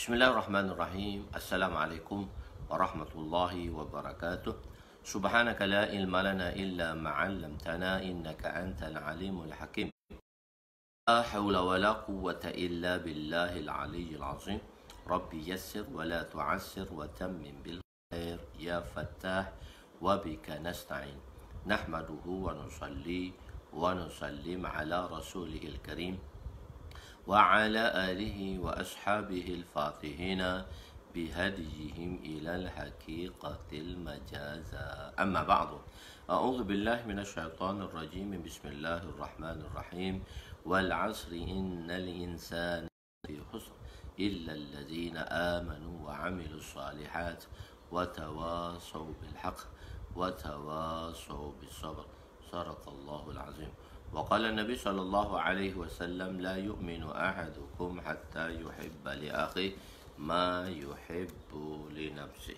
Bismillahirrahmanirrahim. Assalamualaikum warahmatullahi wabarakatuh. Subhanaka la ilma lana illa ma 'allamtana innaka antal alimul hakim. La haula wa la quwwata illa billahil aliyyil azim. Rabbi yassir wa la tu'assir wa tammim bil khair ya fattah wa bika nasta'in. Nahmaduhu wa nusalli wa nusallim ala rasulihil karim وعلى آله وأصحابه الفاتحين بهديهم إلى الحقيقة المجازة أما بعد أعوذ بالله من الشيطان الرجيم بسم الله الرحمن الرحيم والعصر إن الإنسان في خسر إلا الذين آمنوا وعملوا الصالحات وتواصوا بالحق وتواصوا بالصبر صدق الله العظيم. وقال النبي صلى الله عليه وسلم لا يؤمن أحدكم حتى يحب لأخيه ما يحب لنفسه.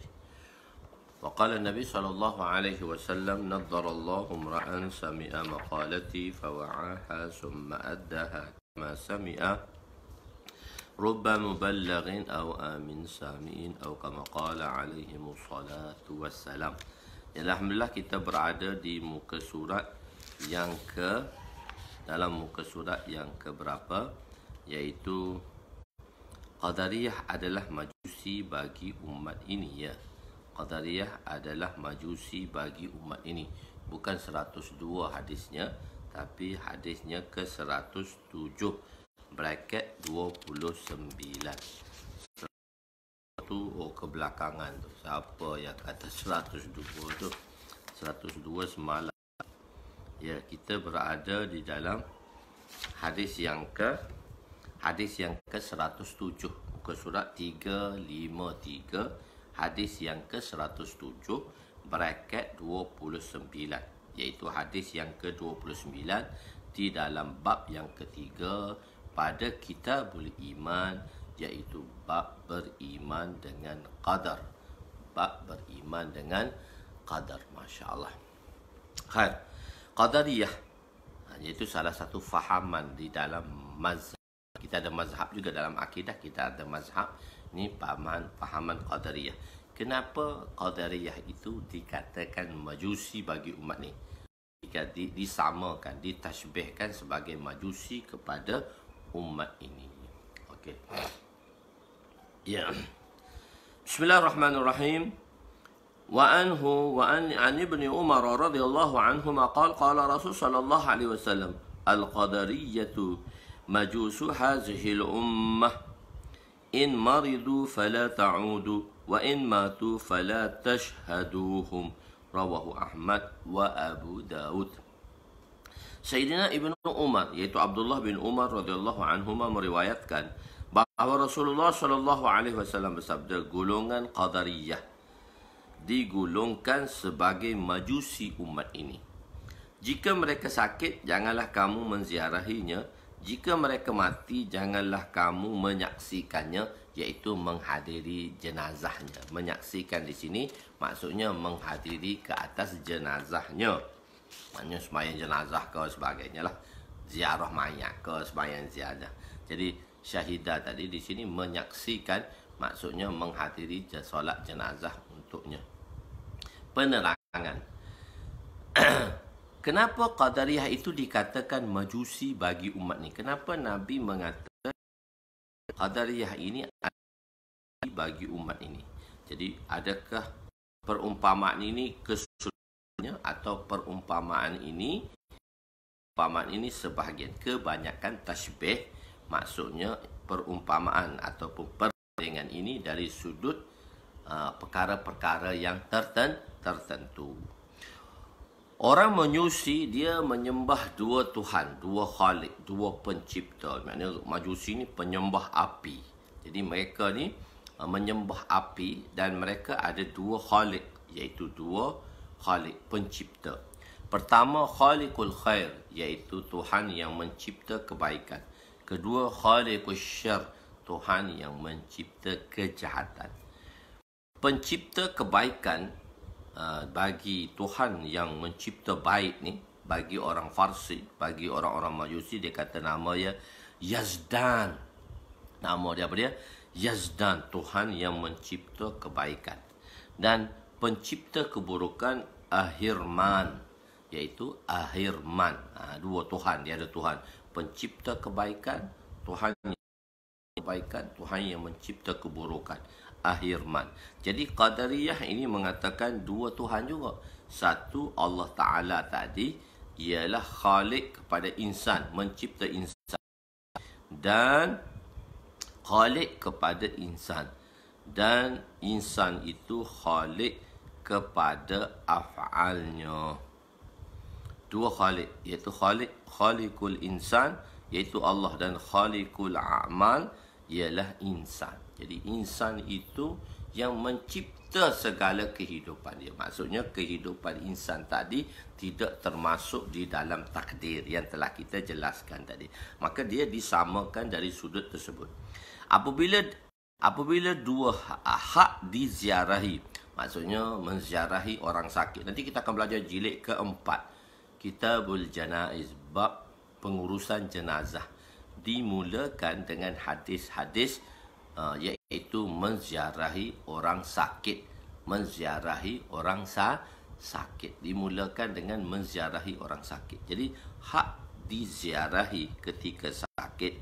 وقال النبي صلى الله عليه وسلم نضر الله امرأ سمع مقالتي فوعاها ثم أداها كما سمع رب مبلغ أو آمن سامع أو كما قال عليهم الصلاة والسلام. Alhamdulillah kita berada di muka surat yang dalam muka surat yang keberapa, iaitu Qadariyah adalah majusi bagi umat ini, ya. Qadariyah adalah majusi bagi umat ini. Bukan 102 hadisnya, tapi hadisnya ke 107 bracket 29. Itu kebelakangan tu. Siapa yang kata 102 tu? 102 semalam. Ya, kita berada di dalam hadis yang ke 107, muka surat 353, hadis yang ke 107 bracket 29, iaitu hadis yang ke 29 di dalam bab yang ketiga pada Kitabul Iman, iaitu bab beriman dengan qadar. Bab beriman dengan qadar. Masya-Allah. Khair. Qadariyah, iaitu salah satu fahaman di dalam mazhab. Kita ada mazhab juga dalam akidah, kita ada mazhab. Ini fahaman Qadariyah. Kenapa Qadariyah itu dikatakan majusi bagi umat ni? Disamakan, ditashbihkan sebagai majusi kepada umat ini. Okey. Ya. Bismillahirrahmanirrahim. وعن ابن عمر رضي الله عنهما قال قال رسول صلى الله عليه وسلم القدرية مجوس هذه الأمة إن مرضوا فلا تعودوا وإن ماتوا فلا تشهدوهم رواه أحمد وأبو داود. Sayyidina Ibnu Umar, yaitu Abdullah bin Umar radhiyallahu anhuma, meriwayatkan bahawa Rasulullah sallallahu alaihi wasallam bersabda, golongan Qadariyah digolongkan sebagai majusi umat ini. Jika mereka sakit, janganlah kamu menziarahinya. Jika mereka mati, janganlah kamu menyaksikannya, iaitu menghadiri jenazahnya. Menyaksikan di sini maksudnya menghadiri ke atas jenazahnya. Maksudnya sembahyang jenazah ke sebagainya lah. Ziarah mayat ke sembahyang ziarah. Jadi syahidah tadi di sini menyaksikan, maksudnya menghadiri solat jenazah untuknya. Penerangan. Kenapa Qadariyah itu dikatakan majusi bagi umat ni? Kenapa Nabi mengatakan Qadariyah ini bagi umat ini? Jadi adakah perumpamaan ini keseluruhannya atau perumpamaan ini sebahagian? Kebanyakan tashbih, maksudnya perumpamaan ataupun perbandingan ini dari sudut perkara-perkara yang tertentu. Orang menyusi, dia menyembah dua Tuhan, dua Khalik, dua pencipta. Maknanya majusi ni penyembah api. Jadi mereka ni menyembah api dan mereka ada dua Khalik, iaitu dua Khalik pencipta. Pertama, Khaliqul Khair, iaitu Tuhan yang mencipta kebaikan. Kedua, Khaliqul Syarr, Tuhan yang mencipta kejahatan. Pencipta kebaikan bagi Tuhan yang mencipta baik ni, bagi orang Farsi, bagi orang-orang Majusi, dia kata nama dia Yazdan. Nama dia apa dia? Yazdan, Tuhan yang mencipta kebaikan. Dan pencipta keburukan Ahirman, iaitu Ahirman. Dua Tuhan, dia ada Tuhan pencipta kebaikan, Tuhan yang kebaikan, Tuhan yang mencipta keburukan, Ahirman. Jadi Qadariyah ini mengatakan dua Tuhan juga. Satu, Allah Ta'ala tadi ialah Khalik kepada insan, mencipta insan, dan Khalik kepada insan, dan insan itu Khalik kepada af'alnya. Dua Khalik, iaitu Khalikul insan, iaitu Allah, dan Khalikul a'mal ialah insan. Jadi insan itu yang mencipta segala kehidupan dia. Maksudnya kehidupan insan tadi tidak termasuk di dalam takdir yang telah kita jelaskan tadi. Maka dia disamakan dari sudut tersebut. Apabila dua hak diziarahi, maksudnya menziarahi orang sakit. Nanti kita akan belajar jilid keempat, Kitabul Janaiz, bab pengurusan jenazah. Dimulakan dengan hadis-hadis iaitu menziarahi orang sakit. Menziarahi orang sakit. Dimulakan dengan menziarahi orang sakit. Jadi hak diziarahi ketika sakit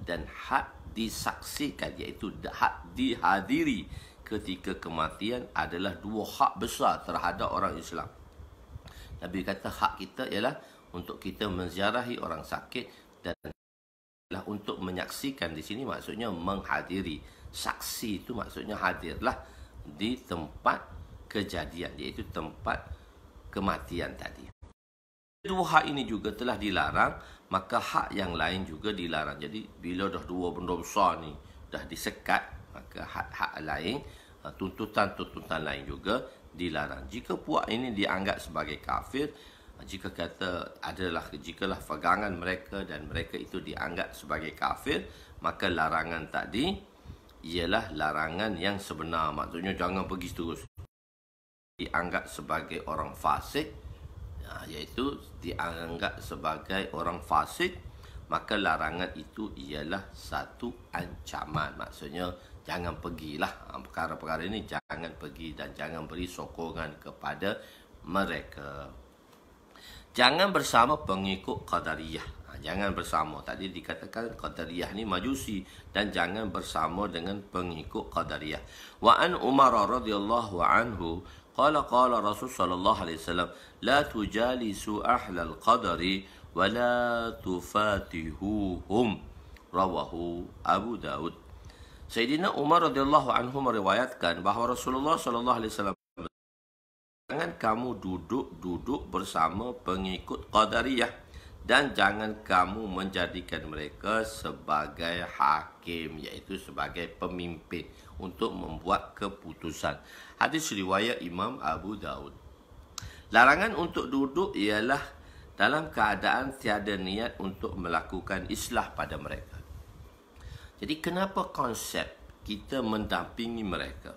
dan hak disaksikan, iaitu hak dihadiri ketika kematian, adalah dua hak besar terhadap orang Islam. Nabi kata hak kita ialah untuk kita menziarahi orang sakit, dan untuk menyaksikan. Di sini maksudnya menghadiri. Saksi itu maksudnya hadirlah di tempat kejadian, iaitu tempat kematian tadi. Dua hak ini juga telah dilarang, maka hak yang lain juga dilarang. Jadi bila dah dua benda besar ni dah disekat, maka hak-hak lain, tuntutan-tuntutan lain juga dilarang. Jika puak ini dianggap sebagai kafir, jikalah pegangan mereka dan mereka itu dianggap sebagai kafir, maka larangan tadi ialah larangan yang sebenar. Maksudnya jangan pergi terus. Dianggap sebagai orang fasik, iaitu dianggap sebagai orang fasik, maka larangan itu ialah satu ancaman. Maksudnya jangan pergilah, perkara-perkara ini jangan pergi dan jangan beri sokongan kepada mereka. Jangan bersama pengikut Qadariyah. Jangan bersama. Tadi dikatakan Qadariyah ni Majusi, dan jangan bersama dengan pengikut Qadariyah. Wa an Umar radhiyallahu anhu qala Rasul sallallahu alaihi wasallam la tujalisu ahlal qadari wa la tufatihuhum. Rawahu Abu Daud. Sayyidina Umar radhiyallahu anhu meriwayatkan bahawa Rasulullah sallallahu alaihi wasallam, jangan kamu duduk bersama pengikut Qadariyah, dan jangan kamu menjadikan mereka sebagai hakim, iaitu sebagai pemimpin untuk membuat keputusan. Hadis riwayat Imam Abu Daud. Larangan untuk duduk ialah dalam keadaan tiada niat untuk melakukan islah pada mereka. Jadi kenapa konsep kita mendampingi mereka?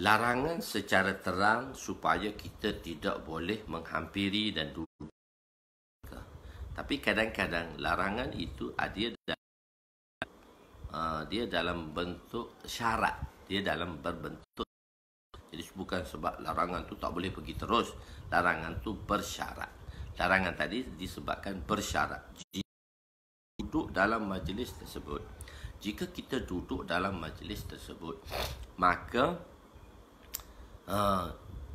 Larangan secara terang supaya kita tidak boleh menghampiri dan duduk. Tapi kadang-kadang larangan itu dia dalam bentuk syarat. Dia dalam berbentuk. Jadi bukan sebab larangan tu tak boleh pergi terus. Larangan tu bersyarat. Larangan tadi disebabkan bersyarat. Jika kita duduk dalam majlis tersebut, maka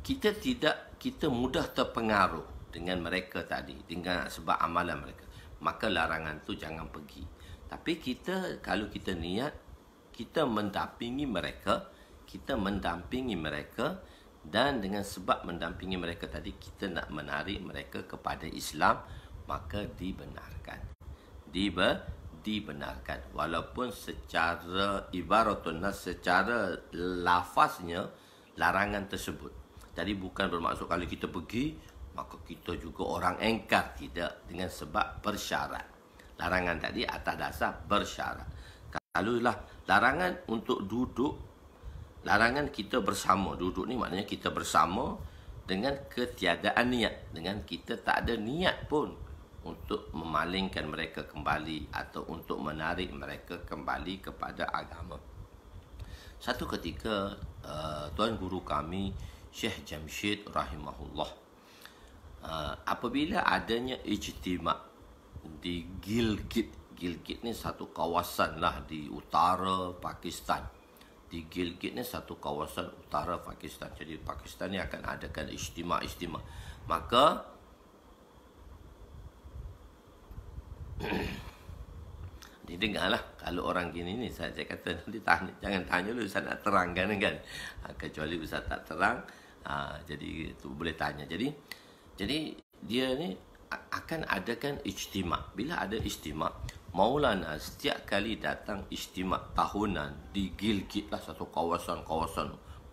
kita mudah terpengaruh dengan mereka tadi, dengan sebab amalan mereka. Maka larangan tu jangan pergi. Tapi kalau kita niat, kita mendampingi mereka, dan dengan sebab mendampingi mereka tadi, kita nak menarik mereka kepada Islam, maka dibenarkan. Dibenarkan. Walaupun secara ibaratun nas, secara lafaznya larangan tersebut. Jadi bukan bermaksud kalau kita pergi maka kita juga orang engkar. Tidak, dengan sebab bersyarat. Larangan tadi atas dasar bersyarat. Kalaulah larangan untuk duduk, larangan kita bersama. Duduk ni maknanya kita bersama dengan ketiadaan niat, dengan kita tak ada niat pun untuk memalingkan mereka kembali atau untuk menarik mereka kembali kepada agama. Satu ketika tuan guru kami Syekh Jamshid rahimahullah, apabila adanya ijtima' di Gilgit. Gilgit ni satu kawasan lah di utara Pakistan. Di Gilgit ni satu kawasan utara Pakistan. Jadi Pakistan ni akan adakan ijtima'. Maka didengarlah kalau orang gini ni, saya kata nanti jangan tanya dulu, saya nak terangkan kan. Kecuali Ustaz tak terang, jadi tu boleh tanya. Jadi dia ni akan adakan ijtima'. Bila ada ijtima', Maulana setiap kali datang ijtima' tahunan di Gilgit lah, satu kawasan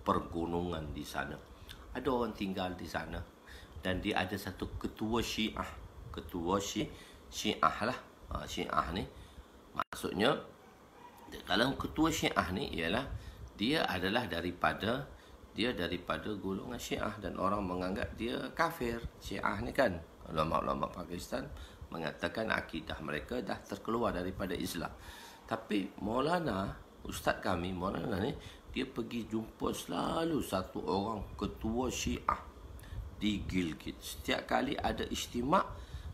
pergunungan di sana. Ada orang tinggal di sana dan dia ada satu ketua Syiah. Ketua Syiah lah. Syiah ni maksudnya, dalam ketua Syiah ni ialah dia adalah daripada golongan Syiah dan orang menganggap dia kafir. Syiah ni kan, ulama-ulama Pakistan mengatakan akidah mereka dah terkeluar daripada Islam. Tapi Maulana, ustaz kami Maulana ni, dia pergi jumpa selalu satu orang ketua Syiah di Gilgit. Setiap kali ada ijtima'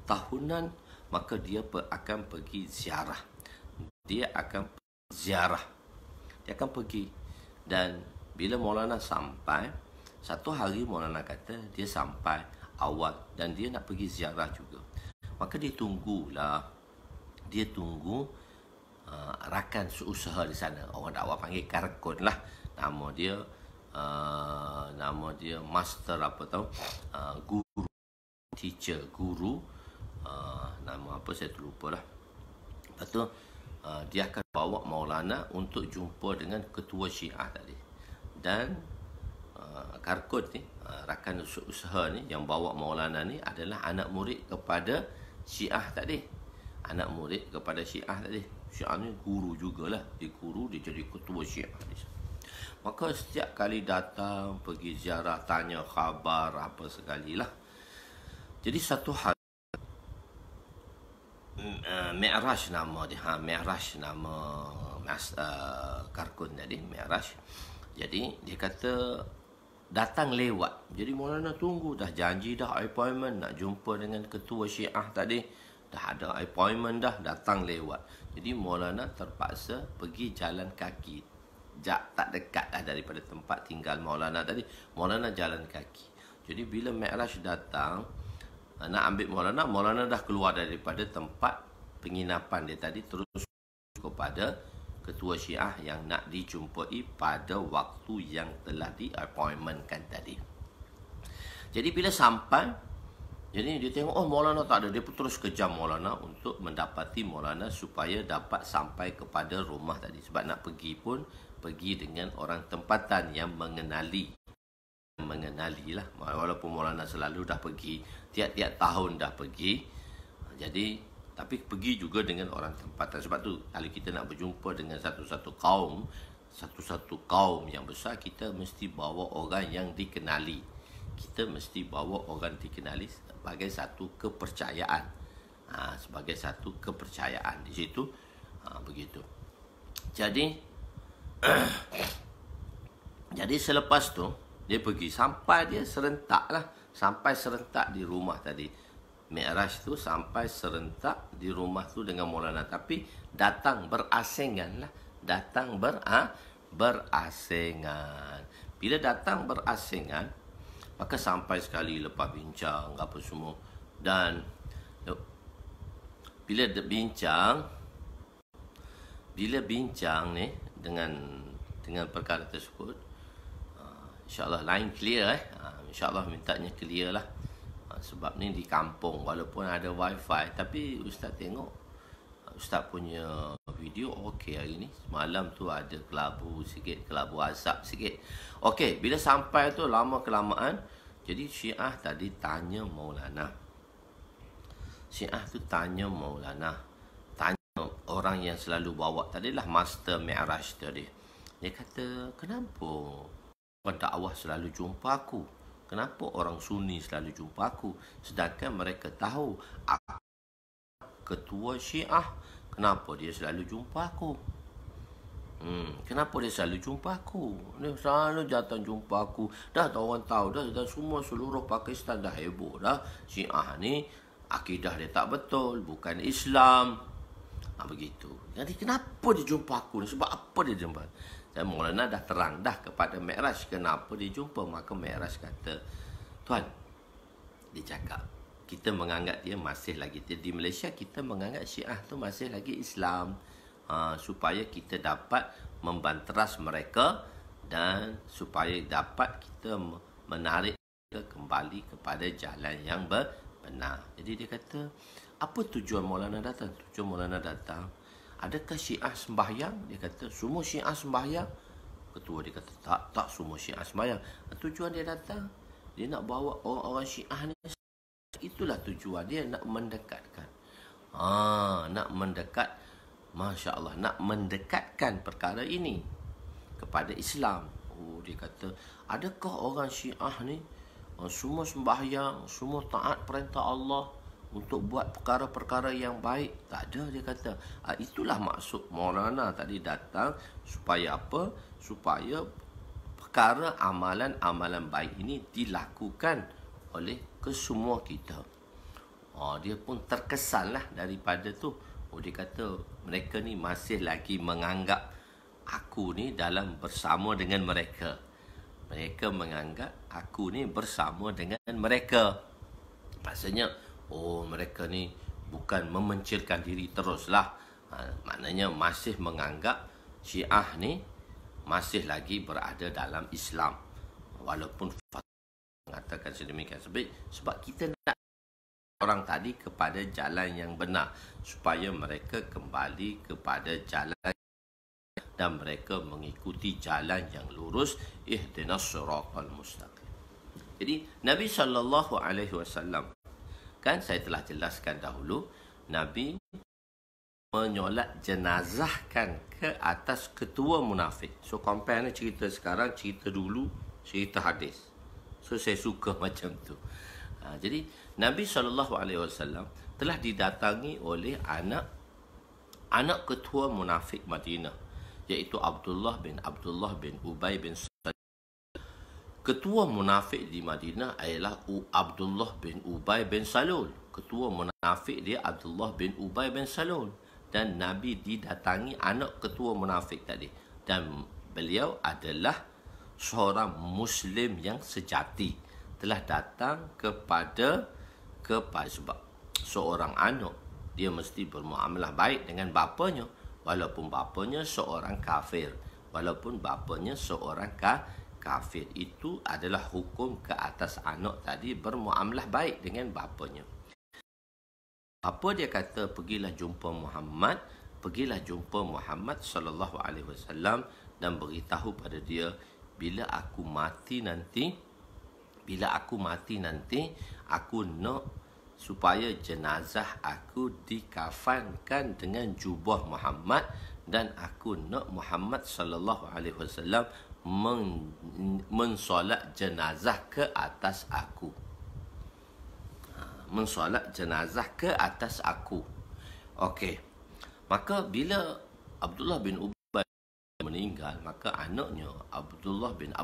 tahunan, maka dia akan pergi ziarah. Dia akan pergi. Dan bila Maulana sampai, satu hari Maulana kata dia sampai awal dan dia nak pergi ziarah juga. Maka dia tunggu rakan seusaha di sana. Orang dakwah panggil karkun lah. Nama dia master guru, teacher, guru. Nama apa saya terlupa lah. Lepas tu dia akan bawa Maulana untuk jumpa dengan ketua Syiah tadi. Dan karkun ni, rakan usaha ni yang bawa Maulana ni adalah anak murid kepada Syiah tadi. Syiah ni guru jugalah. Dia guru, dia jadi ketua Syiah. Maka setiap kali datang, pergi ziarah, tanya khabar apa sekalilah. Jadi satu hari, Mi'raj nama dia. Mi'raj nama karkun tadi, Mi'raj. Jadi dia kata datang lewat. Jadi Maulana tunggu, dah janji dah appointment nak jumpa dengan ketua Syiah tadi. Dah ada appointment dah, datang lewat. Jadi Maulana terpaksa pergi jalan kaki. Tak dekat lah daripada tempat tinggal Maulana tadi. Maulana jalan kaki. Jadi bila Mi'raj datang nak ambil Maulana dah keluar daripada tempat penginapan dia tadi, terus kepada ketua Syiah yang nak dijumpai pada waktu yang telah di-appointmentkan tadi. Jadi bila sampai, jadi dia tengok, Maulana tak ada. Dia pun terus kejar Maulana untuk mendapati Maulana supaya dapat sampai kepada rumah tadi. Sebab nak pergi pun, pergi dengan orang tempatan yang mengenali lah. Walaupun Maulana selalu dah pergi, tiap-tiap tahun dah pergi. Jadi tapi pergi juga dengan orang tempatan. Sebab tu kalau kita nak berjumpa dengan satu-satu kaum yang besar, kita mesti bawa orang yang dikenali. Sebagai satu kepercayaan. Sebagai satu kepercayaan di situ. Begitu. Jadi jadi selepas tu dia pergi sampai serentak di rumah tadi. Mi'raj tu sampai serentak di rumah tu dengan Maulana. Tapi datang berasingan lah. Berasingan. Bila datang berasingan, maka sampai sekali lepas bincang apa semua. Dan bila bincang ni dengan perkara tersebut, InsyaAllah line clear InsyaAllah mintanya clear lah. Sebab ni di kampung, walaupun ada wifi, tapi Ustaz tengok Ustaz punya video okey hari ni. Semalam tu ada kelabu asap sikit. Okey, bila sampai tu lama kelamaan, jadi Syiah tadi tanya Maulana. Tanya orang yang selalu bawa tadilah master Mi'raj tadi. Dia kata, kenapa pendakwah selalu jumpa aku? Kenapa orang Sunni selalu jumpa aku? Sedangkan mereka tahu aku ketua Syiah, kenapa dia selalu jumpa aku? Kenapa dia selalu jumpa aku? Dia selalu datang jumpa aku. Dah orang tahu dah, semua seluruh Pakistan dah heboh dah. Syiah ni akidah dia tak betul, bukan Islam. Begitu. Jadi kenapa dia jumpa aku? Sebab apa dia jumpa? Dan Maulana dah terang dah kepada Mi'raj kenapa dia jumpa. Maka Mi'raj kata, Tuan, dia cakap, kita menganggap dia masih lagi, di Malaysia kita menganggap Syiah tu masih lagi Islam. Supaya kita dapat membanteras mereka dan supaya dapat kita menarik kembali kepada jalan yang benar. Jadi dia kata, apa tujuan Maulana datang? Tujuan Maulana datang, adakah Syiah sembahyang? Dia kata, semua Syiah sembahyang. Ketua dia kata, tak semua Syiah sembahyang. Tujuan dia datang, dia nak bawa orang-orang Syiah ni. Itulah tujuan dia, nak mendekatkan. Nak mendekat, Masya Allah, nak mendekatkan perkara ini kepada Islam. Dia kata, adakah orang Syiah ni semua sembahyang, semua taat perintah Allah untuk buat perkara-perkara yang baik? Tak ada, dia kata. Itulah maksud Maulana tadi datang, supaya apa? Supaya perkara amalan-amalan baik ini dilakukan oleh kesemua kita. Dia pun terkesanlah daripada tu. Dia kata, mereka ni masih lagi menganggap aku ni dalam bersama dengan mereka. Mereka menganggap aku ni bersama dengan mereka. Maksudnya, mereka ni bukan memencilkan diri teruslah. Maknanya masih menganggap Syiah ni masih lagi berada dalam Islam. Walaupun mengatakan sedemikian sebab kita nak orang tadi kepada jalan yang benar, supaya mereka kembali kepada jalan dan mereka mengikuti jalan yang lurus, ihdinas siratal mustaqim. Jadi Nabi SAW, kan saya telah jelaskan dahulu, Nabi menyolat jenazahkan ke atas ketua munafik. So compare ni, cerita sekarang, cerita dulu, cerita hadis. So saya suka macam tu. Jadi Nabi SAW telah didatangi oleh anak ketua munafik Madinah, iaitu Abdullah bin Ubay bin Salul. Ketua munafik di Madinah ialah Abdullah bin Ubay bin Salul. Ketua munafik dia Abdullah bin Ubay bin Salul. Dan Nabi didatangi anak ketua munafik tadi. Dan beliau adalah seorang Muslim yang sejati. Telah datang kepada sebab seorang anak, dia mesti bermuamalah baik dengan bapanya, walaupun bapanya seorang kafir. Walaupun bapanya seorang kafir, itu adalah hukum ke atas anak tadi, bermuamalah baik dengan bapanya. Apa dia kata? Pergilah jumpa Muhammad sallallahu alaihi wasallam dan beritahu pada dia, bila aku mati nanti, aku nak supaya jenazah aku dikafankan dengan jubah Muhammad, dan aku nak Muhammad sallallahu alaihi wasallam mensolat jenazah ke atas aku. Mensolat jenazah ke atas aku. Okey. Maka bila Abdullah bin Ubay meninggal, maka anaknya Abdullah bin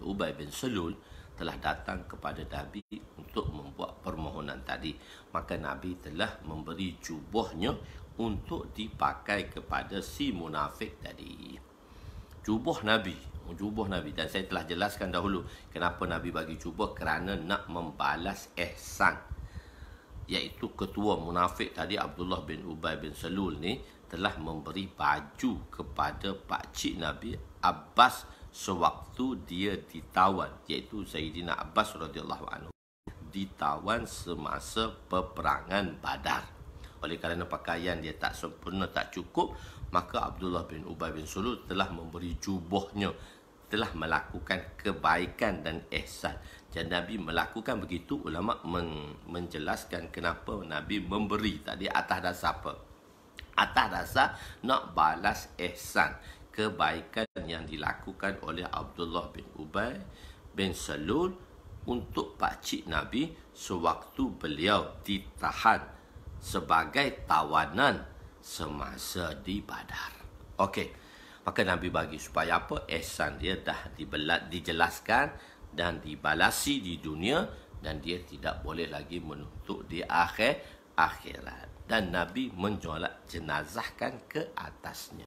Ubay bin Salul telah datang kepada Nabi untuk membuat permohonan tadi. Maka Nabi telah memberi jubahnya untuk dipakai kepada si munafik tadi. Jubah Nabi. Dan saya telah jelaskan dahulu kenapa Nabi bagi jubah, kerana nak membalas ihsan. Iaitu ketua munafik tadi, Abdullah bin Ubay bin Salul ni, telah memberi baju kepada pakcik Nabi Abbas sewaktu dia ditawan, iaitu Sayyidina Abbas radhiyallahu anhu, ditawan semasa peperangan Badar. Oleh kerana pakaian dia tak sempurna, tak cukup, maka Abdullah bin Ubay bin Salul telah memberi jubahnya, telah melakukan kebaikan dan ihsan. Dan Nabi melakukan begitu, ulama menjelaskan kenapa Nabi memberi tadi atas dasar apa? Atas dasar nak balas ihsan, kebaikan yang dilakukan oleh Abdullah bin Ubay bin Salul untuk pakcik Nabi sewaktu beliau ditahan sebagai tawanan semasa di Badar. Okey. Maka Nabi bagi supaya apa? Ihsan dia dah dijelaskan dan dibalasi di dunia, dan dia tidak boleh lagi menuntut di akhirat. Dan Nabi menjolak jenazahkan ke atasnya.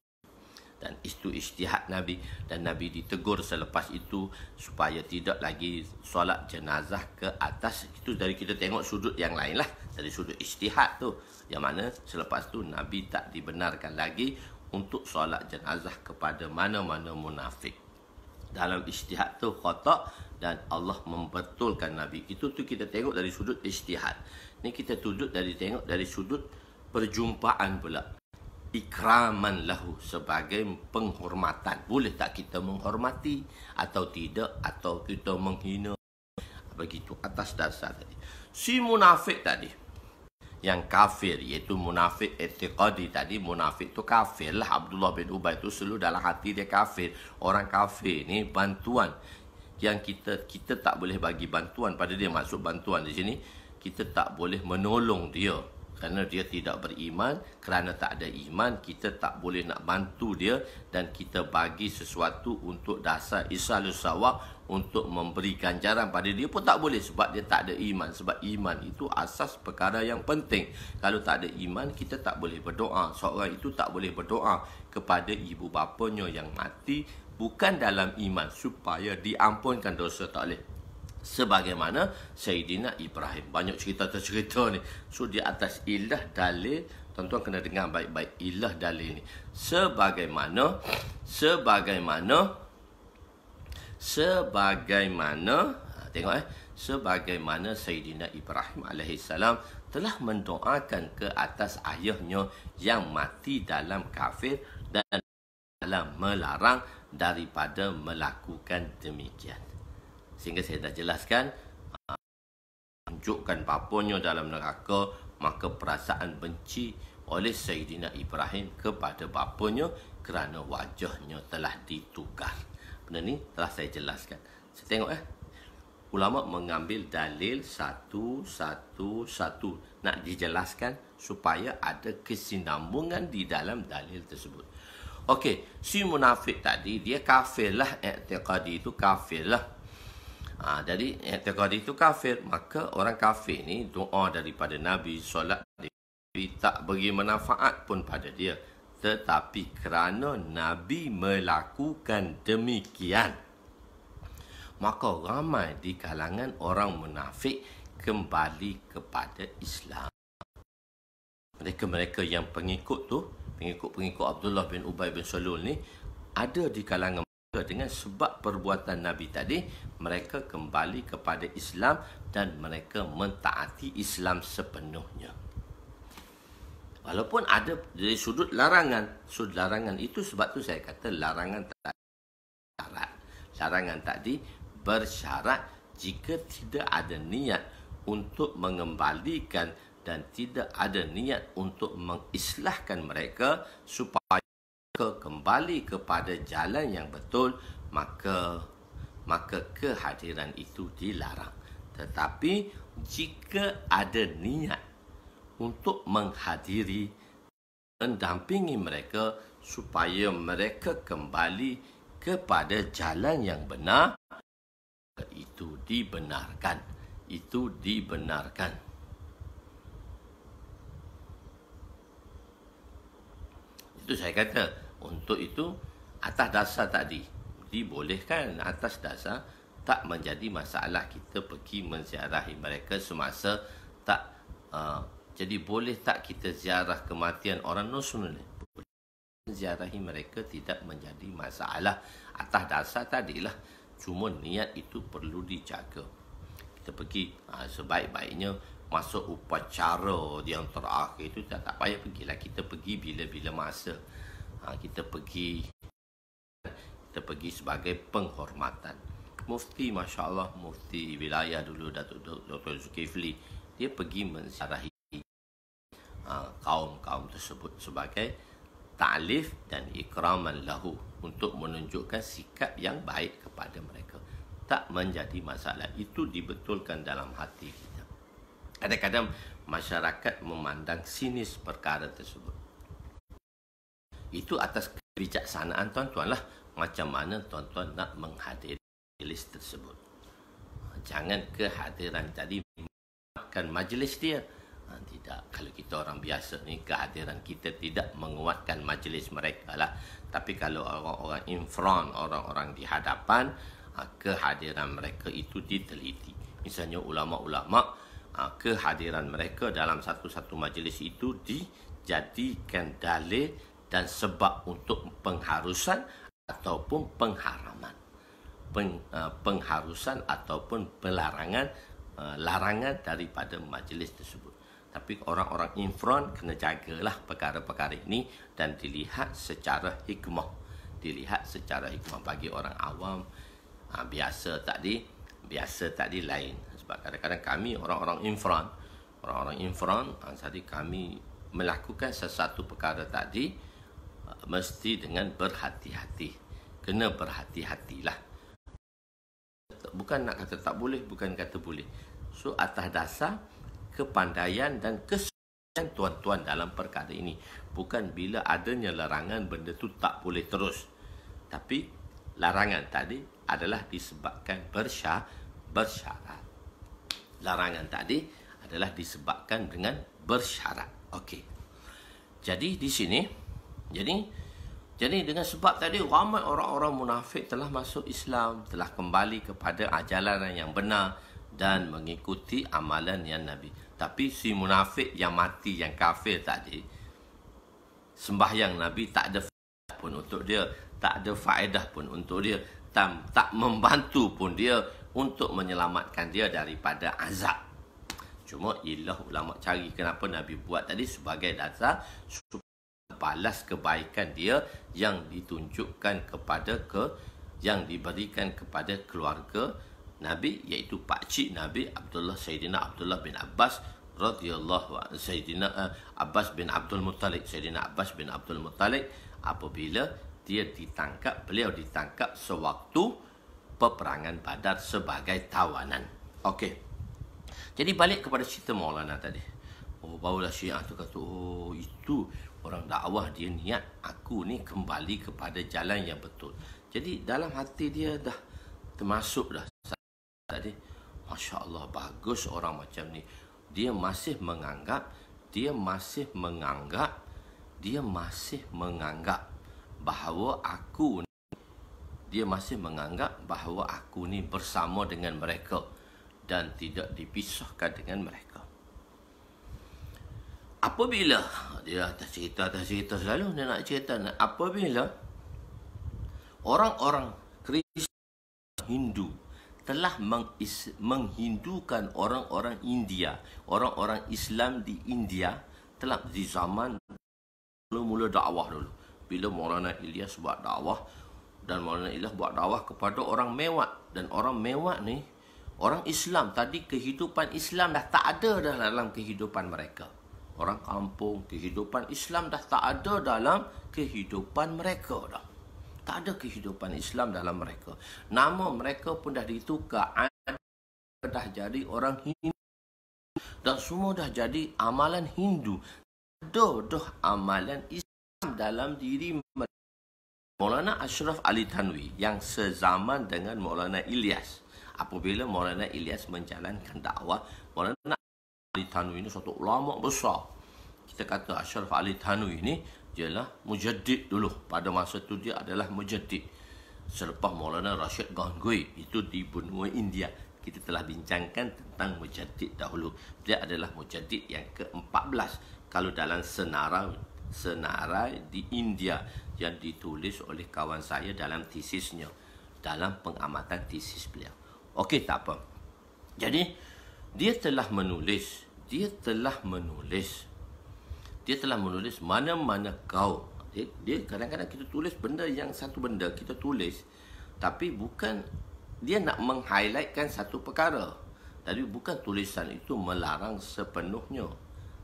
Dan itu ijtihad Nabi, dan Nabi ditegur selepas itu supaya tidak lagi solat jenazah ke atas. Itu dari kita tengok sudut yang lain lah, dari sudut ijtihad tu, yang mana selepas tu Nabi tak dibenarkan lagi untuk solat jenazah kepada mana-mana munafik. Dalam ijtihad tu khata, dan Allah membetulkan Nabi. Itu tu kita tengok dari sudut ijtihad. Ni kita tengok dari sudut perjumpaan pula. Ikraman lahu, sebagai penghormatan. Boleh tak kita menghormati atau tidak, atau kita menghina? Begitu atas dasar tadi. Si munafik tadi, yang kafir, iaitu munafik i'tiqadi tadi. Munafik tu kafir lah. Abdullah bin Ubay tu selalu dalam hati dia kafir. Orang kafir ni bantuan yang kita tak boleh bagi bantuan pada dia. Maksud bantuan di sini, kita tak boleh menolong dia kerana dia tidak beriman. Kerana tak ada iman, kita tak boleh nak bantu dia, dan kita bagi sesuatu untuk dasar isalus sawab, untuk memberi ganjaran pada dia pun tak boleh, sebab dia tak ada iman. Sebab iman itu asas perkara yang penting. Kalau tak ada iman, kita tak boleh berdoa. Seorang itu tak boleh berdoa kepada ibu bapanya yang mati bukan dalam iman, supaya diampunkan dosa, tak boleh. Sebagaimana Sayyidina Ibrahim. Banyak cerita ni. So di atas ilah dalil, tuan-tuan kena dengar baik-baik ilah dalil ni. Sebagaimana sebagaimana Sayyidina Ibrahim alaihissalam telah mendoakan ke atas ayahnya yang mati dalam kafir, dan dalam melarang daripada melakukan demikian. Sehingga saya dah jelaskan, tunjukkan bapanya dalam neraka, maka perasaan benci oleh Sayyidina Ibrahim kepada bapanya kerana wajahnya telah ditukar. Benda ni telah saya jelaskan. Saya tengok ulama mengambil dalil satu nak dijelaskan supaya ada kesinambungan di dalam dalil tersebut. Okey, si munafik tadi dia kafir lah, i'tiqadi itu kafir lah. Jadi i'tiqadi itu kafir, maka orang kafir ni doa daripada Nabi, solat Nabi tak beri manfaat pun pada dia. Tetapi kerana Nabi melakukan demikian, maka ramai di kalangan orang munafik kembali kepada Islam. Mereka yang pengikut Abdullah bin Ubay bin Salul ni, ada di kalangan mereka dengan sebab perbuatan Nabi tadi, mereka kembali kepada Islam dan mereka mentaati Islam sepenuhnya. Walaupun ada dari sudut larangan. Sudut larangan itu, sebab tu saya kata larangan tak syarat. Larangan tadi bersyarat jika tidak ada niat untuk mengembalikan dan tidak ada niat untuk mengislahkan mereka supaya kembali kepada jalan yang betul, maka kehadiran itu dilarang. Tetapi jika ada niat untuk menghadiri, mendampingi mereka supaya mereka kembali kepada jalan yang benar, itu dibenarkan. Itu dibenarkan. Itu saya kata, untuk itu atas dasar tadi dibolehkan, atas dasar tak menjadi masalah kita pergi menziarahi mereka semasa tak. Jadi boleh tak kita ziarah kematian orang non-Muslim? Ziarahi mereka tidak menjadi masalah, atas dasar tadilah. Cuma niat itu perlu dijaga. Kita pergi sebaik-baiknya masuk upacara yang terakhir itu tak payah pergilah. Kita pergi bila-bila masa. Kita pergi sebagai penghormatan. Mufti, Masya Allah, Mufti wilayah dulu, Datuk Dr. Zulkifli, dia pergi menziarahi kaum-kaum tersebut sebagai ta'lif dan ikraman lahu, untuk menunjukkan sikap yang baik kepada mereka. Tak menjadi masalah. Itu dibetulkan dalam hati kita. Kadang-kadang masyarakat memandang sinis perkara tersebut. Itu atas kebijaksanaan tuan-tuan lah, macam mana tuan-tuan nak menghadiri majlis tersebut. Jangan kehadiran tadi menguatkan majlis dia. Tidak, kalau kita orang biasa ni, kehadiran kita tidak menguatkan majlis mereka lah. Tapi kalau orang-orang in front, orang-orang di hadapan, kehadiran mereka itu diteliti. Misalnya ulama-ulama, kehadiran mereka dalam satu-satu majlis itu dijadikan dalil dan sebab untuk pengharusan ataupun pengharaman. Pengharusan ataupun pelarangan, larangan daripada majlis tersebut. Tapi orang-orang in front kena jagalah perkara-perkara ini dan dilihat secara hikmah. Dilihat secara hikmah. Bagi orang awam, biasa tadi lain. Sebab kadang-kadang kami orang-orang in front, jadi kami melakukan sesuatu perkara tadi mesti dengan berhati-hati. Kena berhati-hatilah. Bukan nak kata tak boleh, bukan kata boleh. So atas dasar kepandaian dan kesulitan tuan-tuan dalam perkara ini. Bukan bila adanya larangan benda tu tak boleh terus. Tapi larangan tadi adalah disebabkan bersyarat. Larangan tadi adalah disebabkan dengan bersyarat. Okey. Jadi di sini, jadi dengan sebab tadi ramai orang-orang munafik telah masuk Islam, telah kembali kepada ajaran yang benar dan mengikuti amalan yang Nabi. Tapi si munafik yang mati, yang kafir tadi, sembahyang Nabi tak ada faedah pun untuk dia, tak ada faedah pun untuk dia, tak membantu pun dia untuk menyelamatkan dia daripada azab. Cuma ilah ulama cari kenapa Nabi buat tadi sebagai dasar supaya balas kebaikan dia yang ditunjukkan kepada yang diberikan kepada keluarga Nabi, iaitu pakcik Nabi Sayyidina Abdullah bin Abbas radhiyallahu anhu, Sayyidina Abbas bin Abdul Muttalib, Sayyidina Abbas bin Abdul Muttalib, apabila beliau ditangkap sewaktu peperangan Badar sebagai tawanan. Okey. Jadi balik kepada cerita Maulana tadi. Barulah Syiah tu kata, itu orang dakwah dia niat aku ni kembali kepada jalan yang betul. Jadi dalam hati dia dah termasuk dah tadi, Masya Allah, bagus orang macam ni. Dia masih menganggap bahawa aku ni bersama dengan mereka dan tidak dipisahkan dengan mereka. Apabila dia atas cerita selalu dia nak cerita, apabila orang-orang Kristian Hindu telah menghindukan orang-orang India, orang-orang Islam di India, telah di zaman mula-mula dakwah dulu. Bila Maulana Ilyas buat dakwah, dan Maulana Ilyas buat dakwah kepada orang Mewat, dan orang Mewat ni orang Islam tadi, kehidupan Islam dah tak ada dah dalam kehidupan mereka. Orang kampung, kehidupan Islam dah tak ada dalam kehidupan mereka dah. Tak ada kehidupan Islam dalam mereka. Nama mereka pun dah ditukar. Dah jadi orang Hindu. Dan semua dah jadi amalan Hindu. Dah amalan Islam dalam diri mereka. Maulana Ashraf Ali Thanwi yang sezaman dengan Maulana Ilyas. Apabila Maulana Ilyas menjalankan dakwah, Maulana Ali Thanwi ini satu ulama besar. Kita kata Ashraf Ali Thanwi ini ialah mujaddid dulu. Pada masa itu dia adalah mujaddid. Selepas Maulana Rashid Gangohi itu di benua India, kita telah bincangkan tentang mujaddid dahulu. Dia adalah mujaddid yang ke-14 kalau dalam senarai di India yang ditulis oleh kawan saya dalam tesisnya, dalam pengamatan tesis beliau. Okey, tak apa. Jadi dia telah menulis mana-mana kaum. Dia kadang-kadang kita tulis benda yang satu benda kita tulis, tapi bukan dia nak meng-highlightkan satu perkara. Jadi bukan tulisan itu melarang sepenuhnya.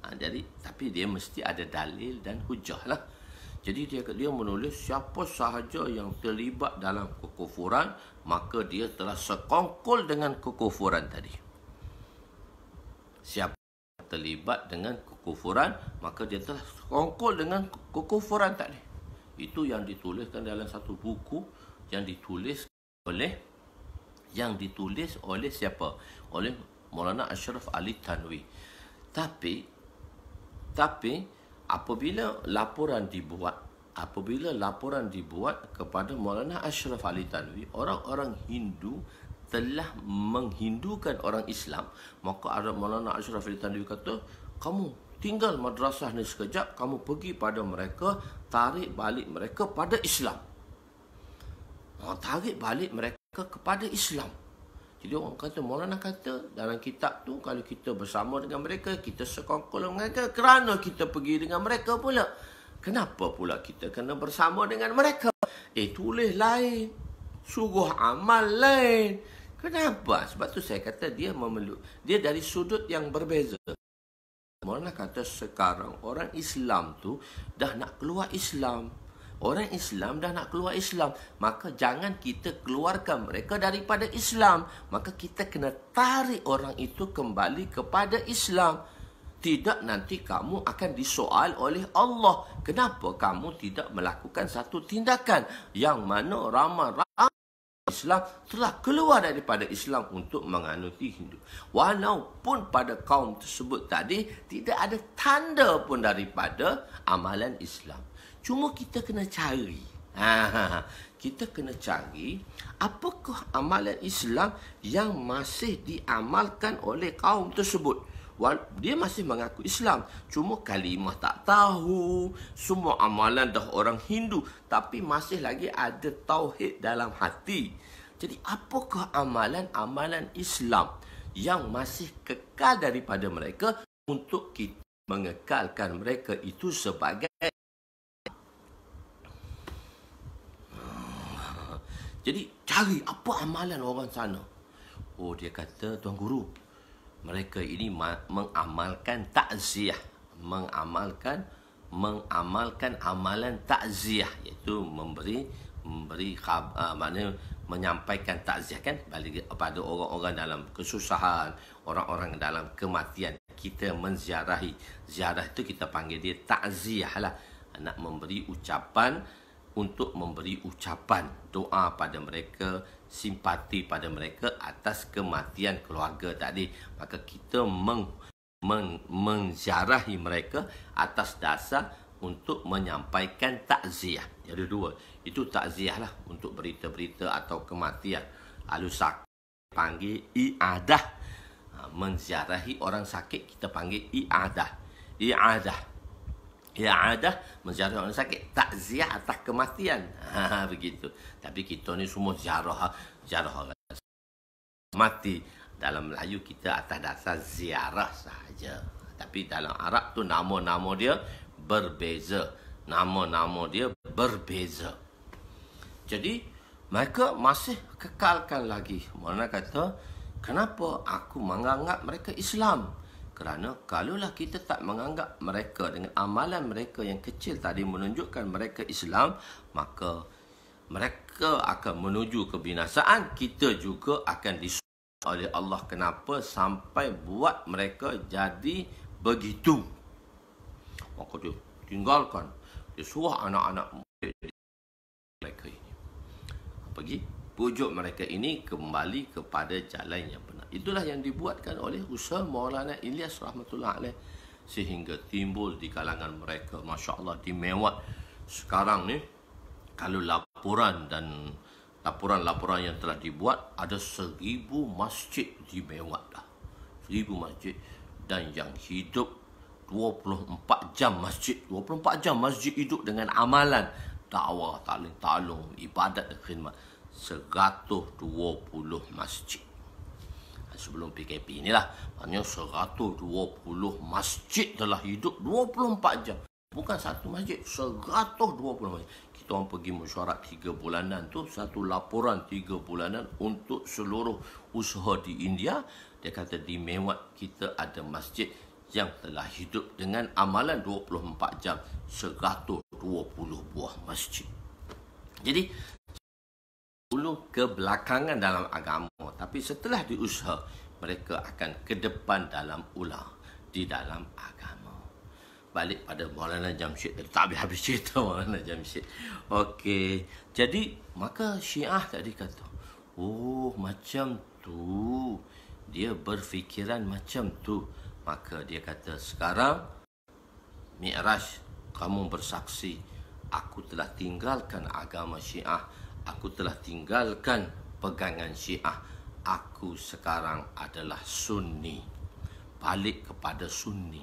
Jadi tapi dia mesti ada dalil dan hujah lah. Jadi dia menulis siapa sahaja yang terlibat dalam kekufuran, maka dia telah sekongkol dengan kekufuran tadi. Siapa terlibat dengan kekufuran, maka dia telah sekongkol dengan kekufuran tadi. Itu yang dituliskan dalam satu buku yang ditulis oleh siapa? Oleh Maulana Ashraf Ali Thanwi. Tapi apabila laporan dibuat kepada Maulana Ashraf Ali Thanwi, orang-orang Hindu telah menghindukan orang Islam, maka ada Maulana Ashraf Ali Thanwi kata, kamu tinggal madrasah ni sekejap, kamu pergi pada mereka, tarik balik mereka pada Islam. Tarik balik mereka kepada Islam. Jadi orang kata, Maulana kata dalam kitab tu, kalau kita bersama dengan mereka, kita sekongkol dengan mereka, kerana kita pergi dengan mereka pula. Kenapa pula kita kena bersama dengan mereka? Tulis lain, suruh amal lain. Kenapa? Sebab tu saya kata dia dari sudut yang berbeza. Maulana kata sekarang orang Islam tu dah nak keluar Islam. Orang Islam dah nak keluar Islam. Maka jangan kita keluarkan mereka daripada Islam. Maka kita kena tarik orang itu kembali kepada Islam. Tidak, nanti kamu akan disoal oleh Allah. Kenapa kamu tidak melakukan satu tindakan yang mana ramai-ramai Islam telah keluar daripada Islam untuk menganuti Hindu. Walaupun pada kaum tersebut tadi tidak ada tanda pun daripada amalan Islam. Cuma kita kena cari. Kita kena cari apakah amalan Islam yang masih diamalkan oleh kaum tersebut. Dia masih mengaku Islam, cuma kalimah tak tahu, semua amalan dah orang Hindu, tapi masih lagi ada tauhid dalam hati. Jadi apakah amalan-amalan Islam yang masih kekal daripada mereka untuk kita mengekalkan mereka itu sebagai. Jadi cari apa amalan orang sana. Dia kata, Tuan Guru, mereka ini mengamalkan takziah, mengamalkan amalan takziah, iaitu menyampaikan takziah kan pada orang-orang dalam kesusahan, orang-orang dalam kematian. Kita menziarahi, ziarah itu kita panggil dia takziah lah, nak memberi ucapan, untuk memberi ucapan doa pada mereka, simpati pada mereka atas kematian keluarga tadi. Maka kita menziarahi mereka atas dasar untuk menyampaikan takziah. Ada dua. Itu takziah lah untuk berita-berita atau kematian. Lalu sakit panggil iadah. Menziarahi orang sakit kita panggil iadah. Iadah menziarah orang sakit, takziah atas kematian. Begitu. Tapi kita ni semua ziarah orang mati. Dalam Melayu kita atas dasar ziarah sahaja. Tapi dalam Arab tu nama-nama dia berbeza. Jadi mereka masih kekalkan lagi. Maulana kata, kenapa aku menganggap mereka Islam? Kerana kalaulah kita tak menganggap mereka dengan amalan mereka yang kecil tadi menunjukkan mereka Islam, maka mereka akan menuju kebinasaan. Kita juga akan disuruh oleh Allah. Kenapa sampai buat mereka jadi begitu? Maka dia tinggalkan. Dia suruh anak-anak mereka ini pergi pujuk mereka ini kembali kepada jalan yang benar. Itulah yang dibuatkan oleh usaha Maulana Ilyas rahmatullah alaih, sehingga timbul di kalangan mereka, Masya Allah, di Mewat sekarang ni, kalau laporan yang telah dibuat, ada 1000 masjid di Mewat dah. 1000 masjid, dan yang hidup 24 jam masjid. 24 jam masjid hidup dengan amalan dakwah, taklim, ta'alum, ibadat dan khidmat. 120 masjid. Sebelum PKP inilah, maknanya 120 masjid telah hidup 24 jam. Bukan satu masjid, 120 masjid. Kita orang pergi mesyuarat 3 bulanan tu, satu laporan 3 bulanan untuk seluruh usaha di India. Dia kata di Mewat kita ada masjid yang telah hidup dengan amalan 24 jam, 120 buah masjid. Jadi dulu kebelakangan dalam agama, tapi setelah diusaha mereka akan ke depan dalam ulah. di dalam agama. Balik pada Maulana Jamshid tadi, tak habis-habis cerita Maulana Jamshid. Okey, jadi maka Syiah tadi kata, oh macam tu, dia berfikiran macam tu. Maka dia kata, sekarang Mi'raj, kamu bersaksi, aku telah tinggalkan agama Syiah, aku telah tinggalkan pegangan Syiah, aku sekarang adalah Sunni. Balik kepada Sunni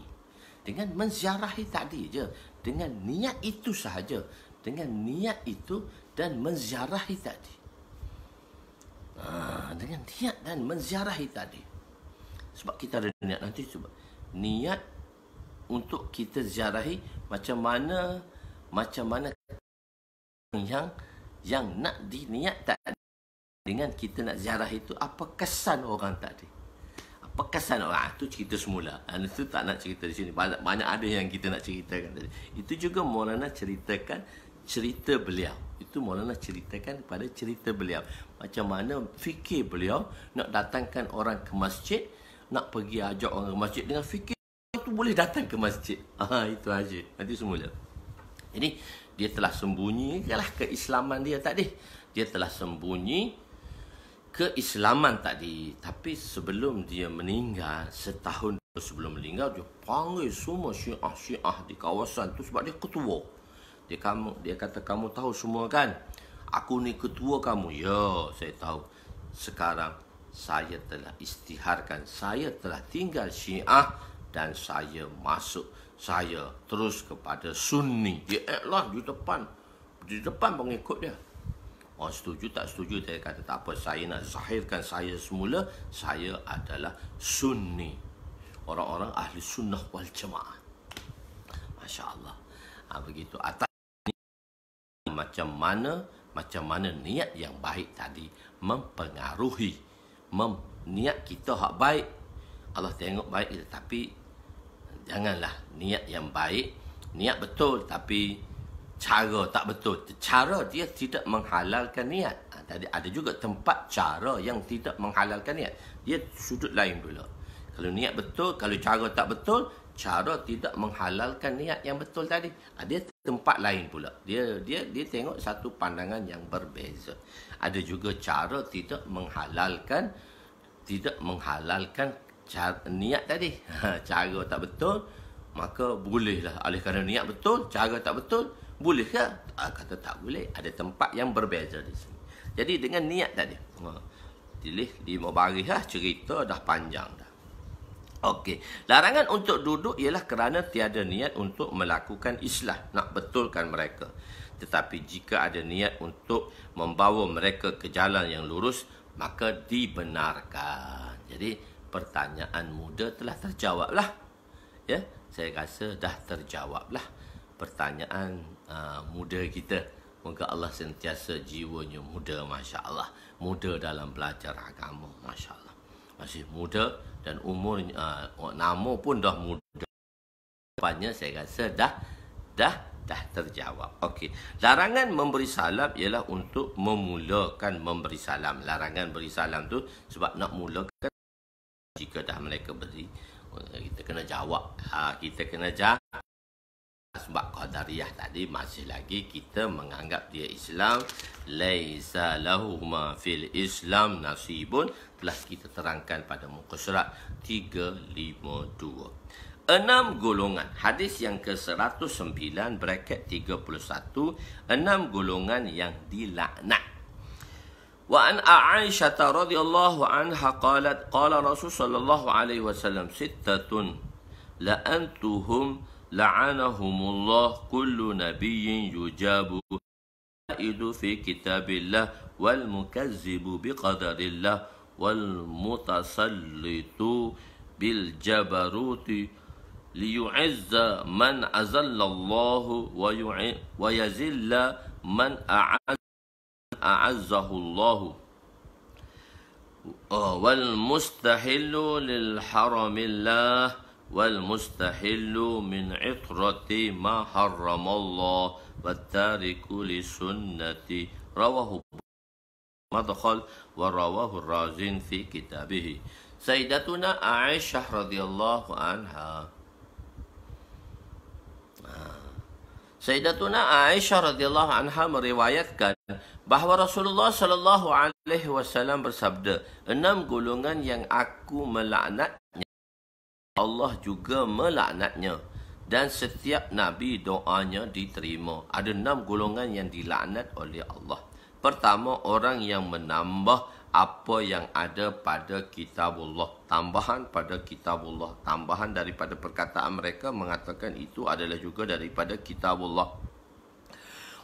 dengan menziarahi tadi je, dengan niat itu sahaja, dengan niat itu dan menziarahi tadi. Dengan niat dan menziarahi tadi. Sebab kita ada niat nanti, cuba niat untuk kita ziarahi macam mana yang nak diniat tadi, dengan kita nak ziarah itu, apa kesan orang tadi, apa kesan orang tu, cerita semula. Itu tak nak cerita di sini, banyak ada yang kita nak ceritakan tadi. Itu juga Maulana ceritakan cerita beliau. Itu Maulana ceritakan pada cerita beliau, macam mana fikir beliau nak datangkan orang ke masjid, nak pergi ajak orang ke masjid dengan fikir tu boleh datang ke masjid. Itu aja. Nanti semula. Jadi dia telah sembunyikanlah keislaman dia tadi. Dia telah sembunyi keislaman tadi. Tapi sebelum dia meninggal, setahun sebelum meninggal, dia panggil semua Syiah di kawasan tu sebab dia ketua. Dia kata, kamu tahu semua kan, aku ni ketua kamu. Ya, saya tahu. Sekarang saya telah istiharkan, saya telah tinggal Syiah dan saya terus kepada Sunni. Dia iklan di depan pengikut dia. Orang setuju tak setuju, dia kata tak apa, saya nak zahirkan saya semula, saya adalah Sunni. Orang-orang ahli sunnah wal jamaah. Masya Allah. Begitu. Atas macam mana niat yang baik tadi mempengaruhi niat kita hak baik. Allah tengok baik, tapi janganlah niat yang baik, niat betul tapi cara tak betul. Cara dia tidak menghalalkan niat. Tadi ada juga tempat cara yang tidak menghalalkan niat. Dia sudut lain pula. Kalau niat betul, kalau cara tak betul, cara tidak menghalalkan niat yang betul tadi. Dia tempat lain pula. Dia tengok satu pandangan yang berbeza. Ada juga cara tidak menghalalkan cara, niat tadi. Cara tak betul, maka bolehlah. Oleh kerana niat betul, cara tak betul, boleh ke? Kata tak boleh. Ada tempat yang berbeza di sini. Jadi dengan niat tadi. Pilih 5 baris lah, cerita dah panjang dah. Okey. Larangan untuk duduk ialah kerana tiada niat untuk melakukan islah, nak betulkan mereka. Tetapi jika ada niat untuk membawa mereka ke jalan yang lurus, maka dibenarkan. Jadi pertanyaan muda telah terjawablah. Ya, saya rasa dah terjawablah pertanyaan muda kita. Moga Allah sentiasa jiwanya muda, Masya Allah. Muda dalam belajar agama, Masya Allah. Masih muda dan umur nama pun dah muda. Depannya saya rasa dah terjawab. Okey. Larangan memberi salam ialah untuk memulakan memberi salam. Larangan beri salam tu sebab nak mulakan, jika dah mereka beri, kita kena jawab. Kita kena jawab. Sebab Qadariyah tadi masih lagi kita menganggap dia Islam. Laisa lahu ma fil Islam nasibun. Telah kita terangkan pada muka surat 352. 6 golongan. Hadis yang ke-109 bracket 31. 6 golongan yang dilaknat. Wa an Aisyah radhiyallahu anha qalat qala Rasul sallallahu alaihi wasallam sittatun la'antuhum la'anahumullah kullu nabiyyin yujabu idu fi kitabillah wal mukazzibu biqadarillah wal mutasallitu bil jabaruti liyu'izza man azallallahu wa yazilla man a'azzahullahu wal mustahillu lil haramillah wal mustahillu min itrati ma harramallah wattariku li sunnati rawahu madkhal wa rawahu razin fi kitabihi. Sayyidatuna Aisyah radhiyallahu anha. Sayyidatuna Aisyah radhiyallahu anha meriwayatkan bahawa Rasulullah sallallahu alaihi wasallam bersabda, 6 golongan yang aku melaknatnya, Allah juga melaknatnya, dan setiap nabi doanya diterima. Ada 6 golongan yang dilaknat oleh Allah. Pertama, orang yang menambah apa yang ada pada kitabullah, tambahan pada kitabullah, tambahan daripada perkataan mereka mengatakan itu adalah juga daripada kitabullah.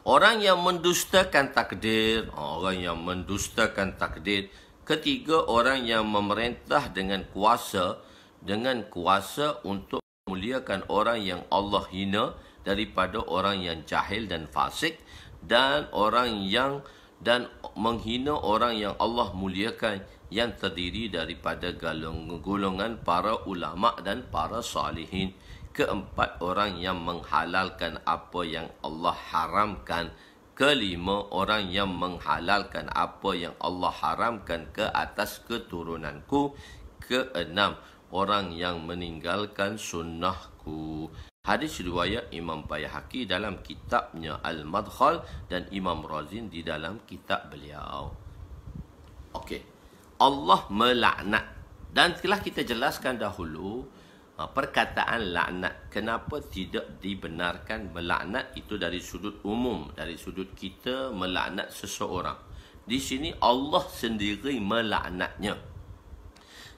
Orang yang mendustakan takdir, orang yang mendustakan takdir. Ketiga, orang yang memerintah dengan kuasa untuk memuliakan orang yang Allah hina daripada orang yang jahil dan fasik, dan menghina orang yang Allah muliakan yang terdiri daripada golongan para ulama dan para salihin. Keempat, orang yang menghalalkan apa yang Allah haramkan. Kelima, orang yang menghalalkan apa yang Allah haramkan ke atas keturunanku. Keenam, orang yang meninggalkan sunnahku. Hadis riwayat Imam Baihaqi dalam kitabnya Al-Madkhal dan Imam Razin di dalam kitab beliau. Okey. Allah melaknat. Dan telah kita jelaskan dahulu perkataan laknat. Kenapa tidak dibenarkan melaknat itu dari sudut umum, dari sudut kita melaknat seseorang. Di sini Allah sendiri melaknatnya.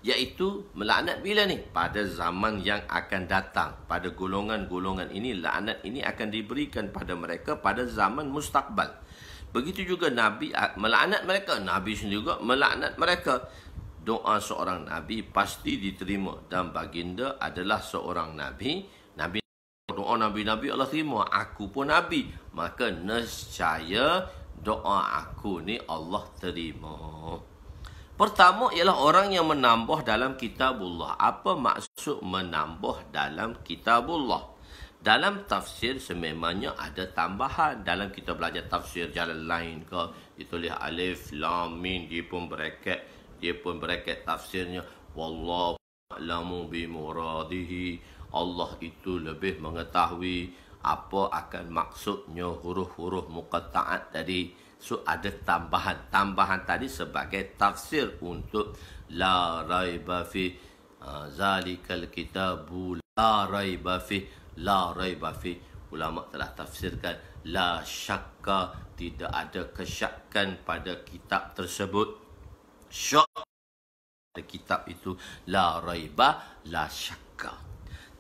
Iaitu melaknat bila ni? Pada zaman yang akan datang. Pada golongan-golongan ini, laknat ini akan diberikan pada mereka pada zaman mustaqbal. Begitu juga Nabi melaknat mereka. Nabi sendiri juga melaknat mereka. Doa seorang Nabi pasti diterima. Dan baginda adalah seorang Nabi. Doa Nabi-Nabi Allah terima. Aku pun Nabi. Maka nescaya doa aku ni Allah terima. Pertama ialah orang yang menambah dalam kitabullah. Apa maksud menambah dalam kitabullah? Dalam tafsir sememangnya ada tambahan. Dalam kita belajar tafsir jalan lain ke, ditulis alif, lam, mim, dia pun bracket tafsirnya. Wallahu a'lamu bimuradihi. Allah itu lebih mengetahui apa akan maksudnya huruf-huruf muqatta'at tadi. So ada tambahan. Tambahan tadi sebagai tafsir untuk la raiba fi zalikal kitabu la raiba fi. La raiba fi. Ulama telah tafsirkan la syakka, tidak ada kesyakan pada kitab tersebut. Syak pada kitab itu la raiba la syakka.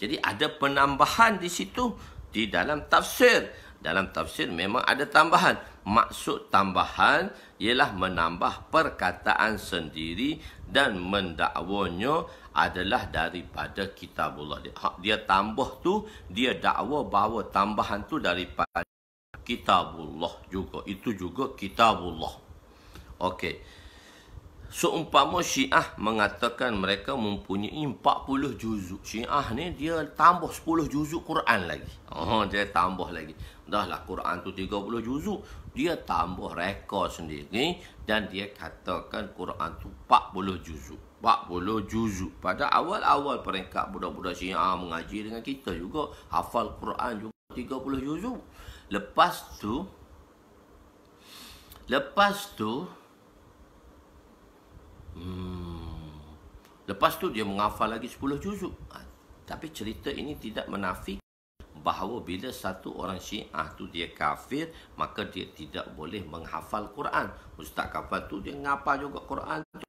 Jadi ada penambahan di situ di dalam tafsir. Dalam tafsir memang ada tambahan. Maksud tambahan ialah menambah perkataan sendiri dan mendakwanya adalah daripada kitabullah. Dia tambah tu, dia dakwa bahawa tambahan tu daripada kitabullah juga. Itu juga kitabullah. Okey. Seumpama Syiah mengatakan mereka mempunyai 40 juzuk. Syiah ni dia tambah 10 juzuk Quran lagi. Dia tambah lagi. Dahlah Quran tu 30 juzuk. Dia tambah rekod sendiri dan dia katakan Quran tu 40 juzuk. 40 juzuk. Pada awal-awal peringkat budak-budak Syiah mengaji dengan kita juga. Hafal Quran juga 30 juzuk. Lepas tu dia menghafal lagi 10 juzuk. Tapi cerita ini tidak menafikan bahawa bila satu orang Syiah tu dia kafir, maka dia tidak boleh menghafal Quran. Ustaz kafir tu dia ngapa juga Quran tu.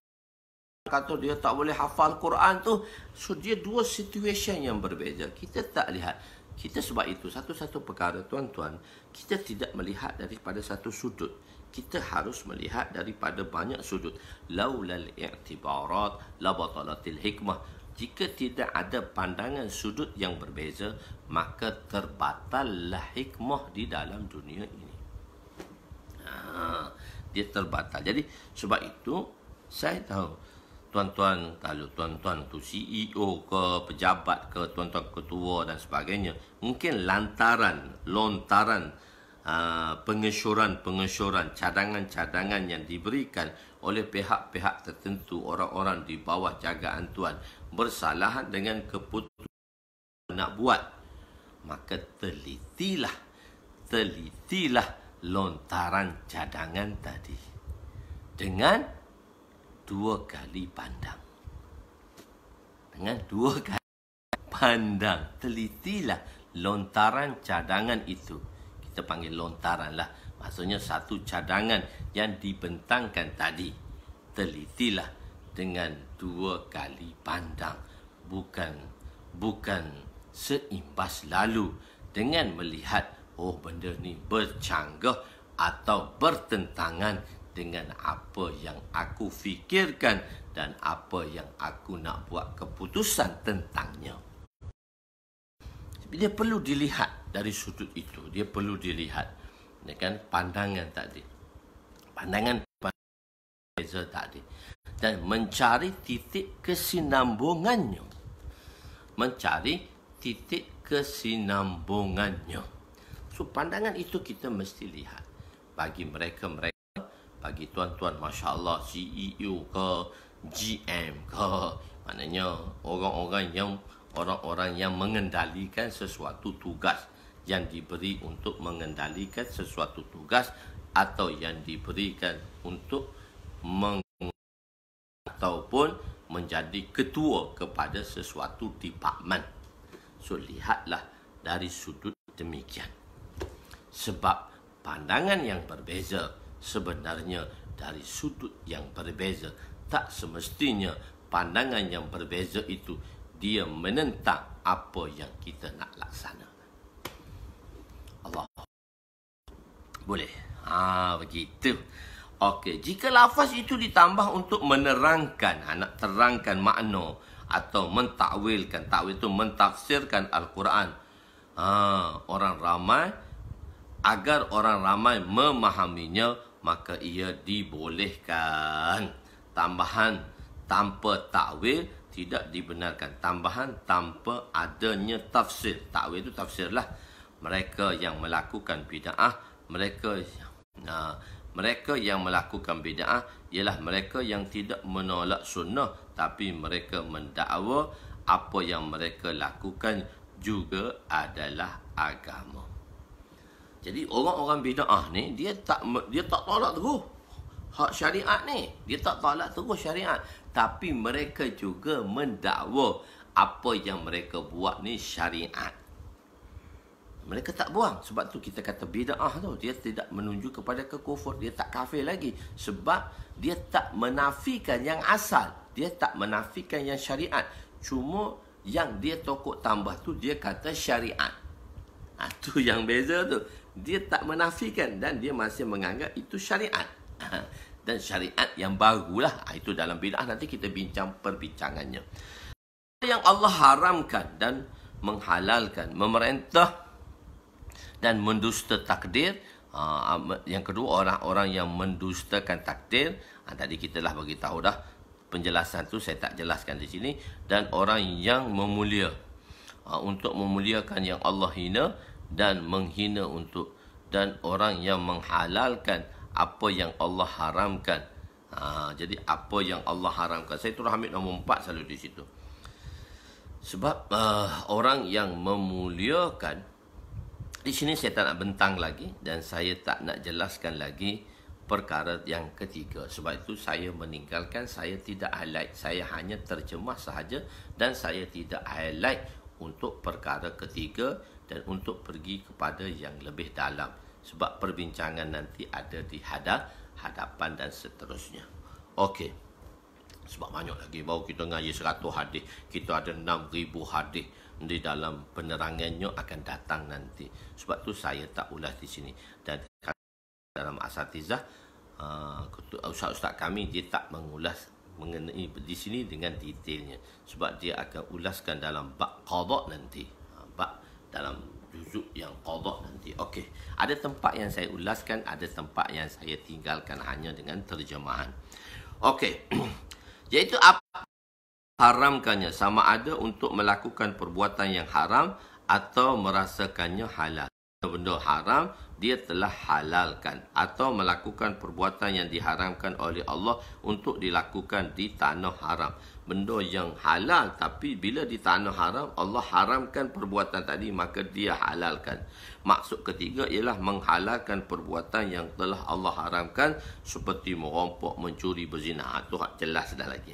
Kata dia tak boleh hafal Quran tu. So dia dua situation yang berbeza. Kita tak lihat. Kita sebab itu satu-satu perkara tuan-tuan, kita tidak melihat daripada satu sudut. Kita harus melihat daripada banyak sudut. Laulal i'tibarat la batalatil hikmah. Jika tidak ada pandangan sudut yang berbeza, maka terbatallah hikmah di dalam dunia ini. Dia terbatal. Jadi sebab itu saya tahu tuan-tuan, kalau tuan-tuan tu CEO ke, pejabat ke, tuan-tuan ketua dan sebagainya, mungkin lontaran pengesyuran, cadangan-cadangan yang diberikan oleh pihak-pihak tertentu, orang-orang di bawah jagaan Tuan, bersalahan dengan keputusan nak buat, maka telitilah lontaran cadangan tadi dengan 2 kali pandang. Telitilah lontaran cadangan itu. Kita panggil lontaran lah. Maksudnya satu cadangan yang dibentangkan tadi. Telitilah dengan 2 kali pandang. Bukan seimbas lalu dengan melihat, oh benda ni bercanggah atau bertentangan dengan apa yang aku fikirkan dan apa yang aku nak buat keputusan tentangnya. Dia perlu dilihat dari sudut itu. Dia perlu dilihat dengan pandangan tadi. Pandangan beza tadi. Dan mencari titik kesinambungannya. So, pandangan itu kita mesti lihat. Bagi mereka, bagi tuan-tuan, Masya Allah, CEO ke, GM ke, maknanya orang-orang yang mengendalikan sesuatu tugas, yang diberi untuk mengendalikan sesuatu tugas, atau yang diberikan untuk ataupun menjadi ketua kepada sesuatu department. So, lihatlah dari sudut demikian. Sebab pandangan yang berbeza sebenarnya dari sudut yang berbeza. Tak semestinya pandangan yang berbeza itu dia menentang apa yang kita nak laksanakan. Allah. Boleh. Begitu. Okey, jika lafaz itu ditambah untuk menerangkan, nak terangkan makna atau mentakwilkan, takwil itu mentafsirkan Al-Quran. Agar orang ramai memahaminya, maka ia dibolehkan. Tambahan tanpa takwil tidak dibenarkan. Tambahan tanpa adanya tafsir. Takwil itu tafsirlah. Mereka yang melakukan bid'ah, mereka yang melakukan bid'ah ialah mereka yang tidak menolak sunnah, tapi mereka mendakwa apa yang mereka lakukan juga adalah agama. Jadi orang-orang bid'ah ni dia tak tolak terus hak syariat ni. Dia tak tolak terus syariat, tapi mereka juga mendakwa apa yang mereka buat ni syariat. Mereka tak buang. Sebab tu kita kata bid'ah tu, dia tidak menuju kepada kekufur. Dia tak kafir lagi. Sebab dia tak menafikan yang asal. Dia tak menafikan yang syariat. Cuma yang dia tokok tambah tu, dia kata syariat. Tu yang beza tu. Dia tak menafikan dan dia masih menganggap itu syariat. Dan syariat yang barulah. Itu dalam bid'ah, nanti kita bincang perbincangannya. Yang Allah haramkan dan menghalalkan, memerintah dan mendusta takdir. Yang kedua, orang-orang yang mendustakan takdir. Tadi kita dah bagi tahu dah penjelasan tu, saya tak jelaskan di sini. Dan orang yang memulia, untuk memuliakan yang Allah hina dan menghina dan orang yang menghalalkan apa yang Allah haramkan. Jadi apa yang Allah haramkan, saya turun ambil nombor 4 selalu di situ. Sebab orang yang memuliakan, di sini saya tak nak bentang lagi dan saya tak nak jelaskan lagi perkara yang ketiga. Sebab itu saya meninggalkan, saya tidak highlight. Saya hanya terjemah sahaja dan saya tidak highlight untuk perkara ketiga dan untuk pergi kepada yang lebih dalam. Sebab perbincangan nanti ada di hadapan dan seterusnya. Okey. Sebab banyak lagi. Baru kita ngaji 100 hadis. Kita ada 6,000 hadis. Di dalam penerangannya akan datang nanti. Sebab tu saya tak ulas di sini. Dan dalam asatizah, ustaz-ustaz kami dia tak mengulas mengenai di sini dengan detailnya. Sebab dia akan ulaskan dalam bab qada nanti. Bab dalam juzuk yang qada nanti. Okey. Ada tempat yang saya ulaskan, ada tempat yang saya tinggalkan hanya dengan terjemahan. Okey. Iaitu apa haramkannya, sama ada untuk melakukan perbuatan yang haram atau merasakannya halal. benda haram, dia telah halalkan atau melakukan perbuatan yang diharamkan oleh Allah untuk dilakukan di tanah haram. Benda yang halal tapi bila di tanah haram, Allah haramkan perbuatan tadi, maka dia halalkan. Maksud ketiga ialah menghalalkan perbuatan yang telah Allah haramkan seperti merompok, mencuri, berzina. Itu jelas dah lagi.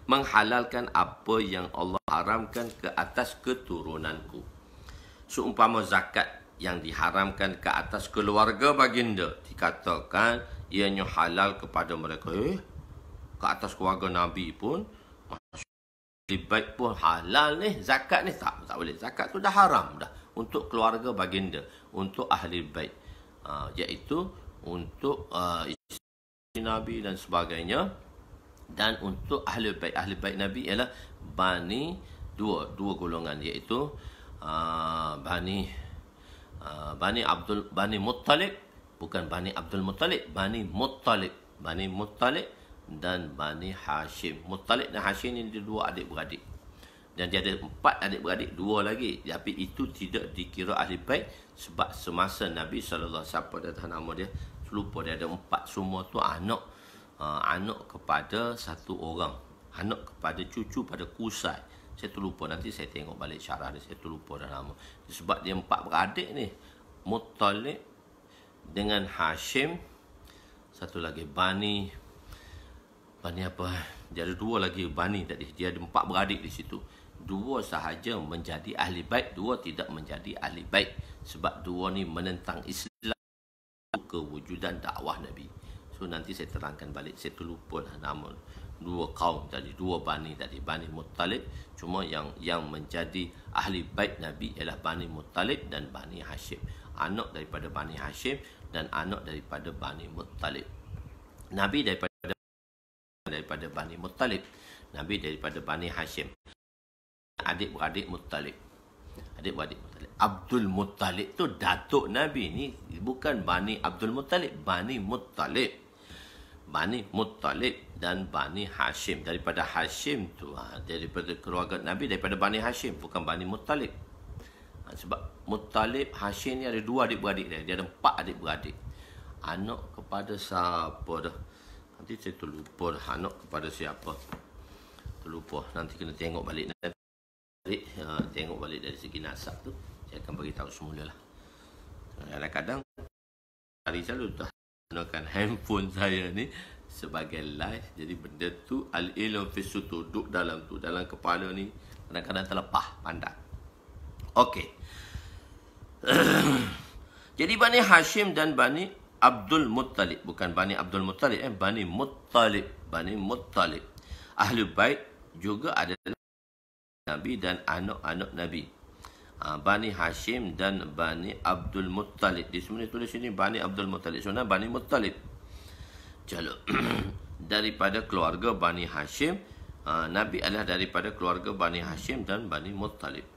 Menghalalkan apa yang Allah haramkan ke atas keturunanku. Seumpama zakat yang diharamkan ke atas keluarga baginda, dikatakan ianya halal kepada mereka. Ke atas keluarga Nabi pun, ahli bait pun halal ni, zakat ni tak boleh. Zakat tu dah haram dah untuk keluarga baginda, untuk ahli bait, iaitu untuk isteri Nabi dan sebagainya, dan untuk ahli bait. Ahli bait Nabi ialah bani dua golongan, iaitu Bani Muttalib, bukan Bani Abdul Muttalib, Bani Muttalib dan Bani Hashim. Muttalib dan Hashim ini dua adik-beradik. Dan dia ada 4 adik-beradik, 2 lagi. Tapi itu tidak dikira ahli bait sebab semasa Nabi SAW, siapa dah tahu nama dia, lupa, dia ada 4, semua tu anak kepada satu orang, anak kepada cucu pada Kusai. Saya terlupa, nanti saya tengok balik syarah dia, saya terlupa dah nama. Sebab dia 4 beradik ni, Muttalib dengan Hashim, satu lagi Bani apa? Dia ada 2 lagi Bani tadi. Dia ada 4 beradik di situ. 2 sahaja menjadi ahli bait, 2 tidak menjadi ahli bait. Sebab 2 ni menentang Islam, kewujudan dakwah Nabi. So nanti saya terangkan balik, saya terlupa lah nama 2 kaum tadi, 2 Bani tadi, Bani Muttalib. Cuma yang menjadi ahli bait Nabi ialah Bani Muttalib dan Bani Hashim. Anak daripada Bani Hashim dan anak daripada Bani Muttalib. Nabi daripada Bani Muttalib, Nabi daripada Bani Hashim. Adik-beradik Muttalib. Abdul Muttalib tu datuk Nabi ni, bukan Bani Abdul Muttalib, Bani Muttalib. Bani Muttalib dan Bani Hashim. Daripada Hashim tu, daripada keluarga Nabi, daripada Bani Hashim, bukan Bani Muttalib. Sebab Muttalib, Hashim ni ada 2 adik-beradik dia. Dia ada 4 adik-beradik. Anak kepada siapa dah? Nanti saya terlupa dah anak kepada siapa. Terlupa. Nanti kena tengok balik. Tengok balik dari segi nasab tu. Saya akan beritahu semula lah. Kadang-kadang hari selalu dah gunakan handphone saya ni sebagai live. Jadi benda tu al-ilm fi sutur, duduk dalam tu, dalam kepala ni kadang-kadang terlepas pandang. Okey. Jadi Bani Hashim dan Bani Abdul Muttalib, bukan Bani Abdul Muttalib, Bani Muttalib. Ahli bait juga adalah Nabi dan anak-anak Nabi. Bani Hashim dan Bani Abdul Muttalib. Di sini tulis sini Bani Abdul Muttalib. Sebenarnya Bani Muttalib. Jalo. Daripada keluarga Bani Hashim, Nabi adalah daripada keluarga Bani Hashim dan Bani Muttalib.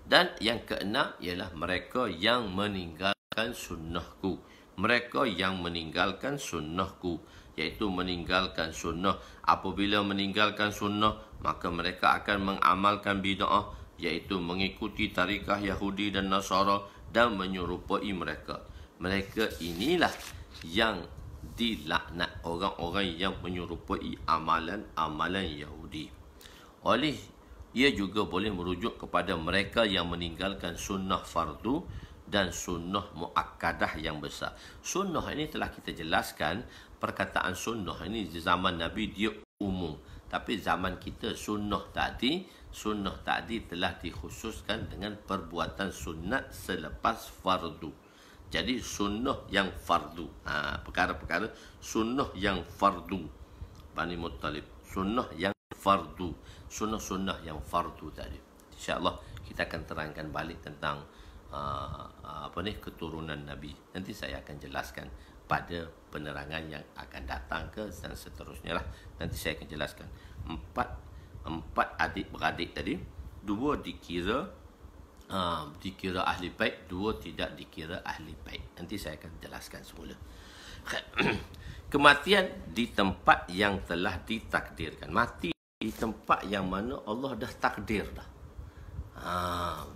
Dan yang keenam ialah mereka yang meninggalkan sunnahku. Mereka yang meninggalkan sunnahku, iaitu meninggalkan sunnah. Apabila meninggalkan sunnah, maka mereka akan mengamalkan bid'ah, iaitu mengikuti tarikah Yahudi dan Nasara dan menyerupai mereka. Mereka inilah yang dilaknat, orang-orang yang menyerupai amalan-amalan Yahudi. Oleh ia juga boleh merujuk kepada mereka yang meninggalkan sunnah fardu dan sunnah muakkadah yang besar. Sunnah ini telah kita jelaskan, perkataan sunnah ini di zaman Nabi dia umum. Tapi zaman kita sunnah tadi telah dikhususkan dengan perbuatan sunat selepas fardu. Jadi sunnah yang fardu. Perkara-perkara sunnah yang fardu. Bani Muttalib. Sunnah yang fardu. Sunnah-sunnah yang fardu tadi. InsyaAllah kita akan terangkan balik tentang keturunan Nabi. Nanti saya akan jelaskan pada penerangan yang akan datang dan seterusnya lah. Nanti saya akan jelaskan. Empat adik-beradik tadi, 2 dikira ahli bait, 2 tidak dikira ahli bait. Nanti saya akan jelaskan semula. Kematian di tempat yang telah ditakdirkan. Mati di tempat yang mana Allah dah takdir dah.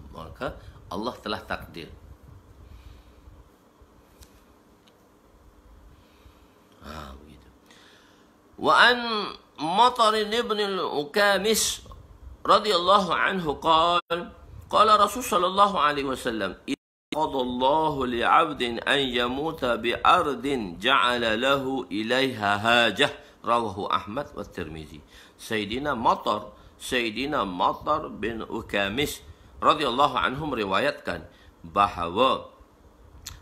Maka Allah telah takdir. وعن مطر بن الأكامس رضي الله عنه قال رسول صلى الله عليه وسلم قضى الله لعبد أن يموت بأرض جعل له إليها حاجة رواه أحمد والترمذي. Sayyidina Matar bin Ukamis radhiyallahu anhum meriwayatkan bahawa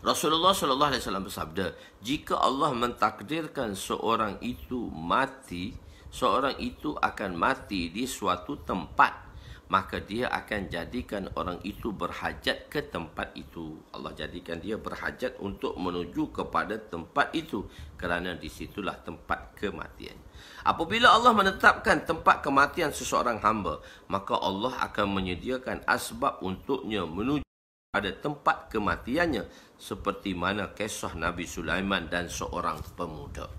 Rasulullah sallallahu alaihi wasallam bersabda, jika Allah mentakdirkan seorang itu mati, seorang itu akan mati di suatu tempat, maka dia akan jadikan orang itu berhajat ke tempat itu. Allah jadikan dia berhajat untuk menuju kepada tempat itu, kerana disitulah tempat kematian. Apabila Allah menetapkan tempat kematian seseorang hamba, maka Allah akan menyediakan asbab untuknya menuju pada tempat kematiannya, seperti mana kisah Nabi Sulaiman dan seorang pemuda.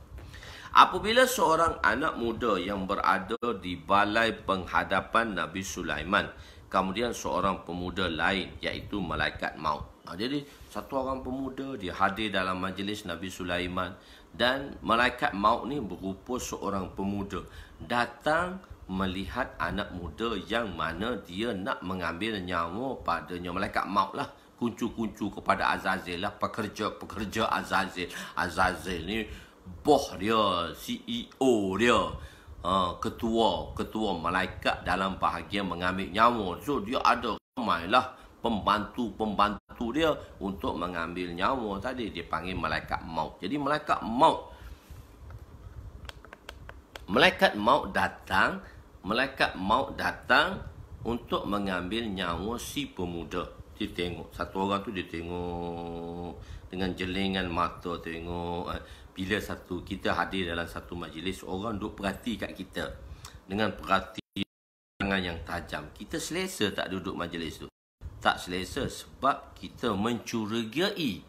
Apabila seorang anak muda yang berada di balai penghadapan Nabi Sulaiman, kemudian seorang pemuda lain iaitu malaikat maut. Jadi satu orang pemuda dia hadir dalam majlis Nabi Sulaiman, dan malaikat maut ni berupa seorang pemuda datang melihat anak muda yang mana dia nak mengambil nyawa padanya. Malaikat maut lah, kuncu-kuncu kepada Azazel lah, pekerja Azazel. Azazel ni bos dia, CEO dia, ketua malaikat dalam bahagian mengambil nyawa. So dia ada ramailah pembantu dia untuk mengambil nyawa tadi. Dia panggil malaikat maut. Jadi malaikat maut datang untuk mengambil nyawa si pemuda. Dia tengok satu orang tu, dia tengok dengan jelingan mata, tengok. Bila kita hadir dalam satu majlis, orang duk perhati kat kita dengan perhatian yang tajam. Kita selesa tak duduk majlis tu? Tak selesa, sebab kita mencurigai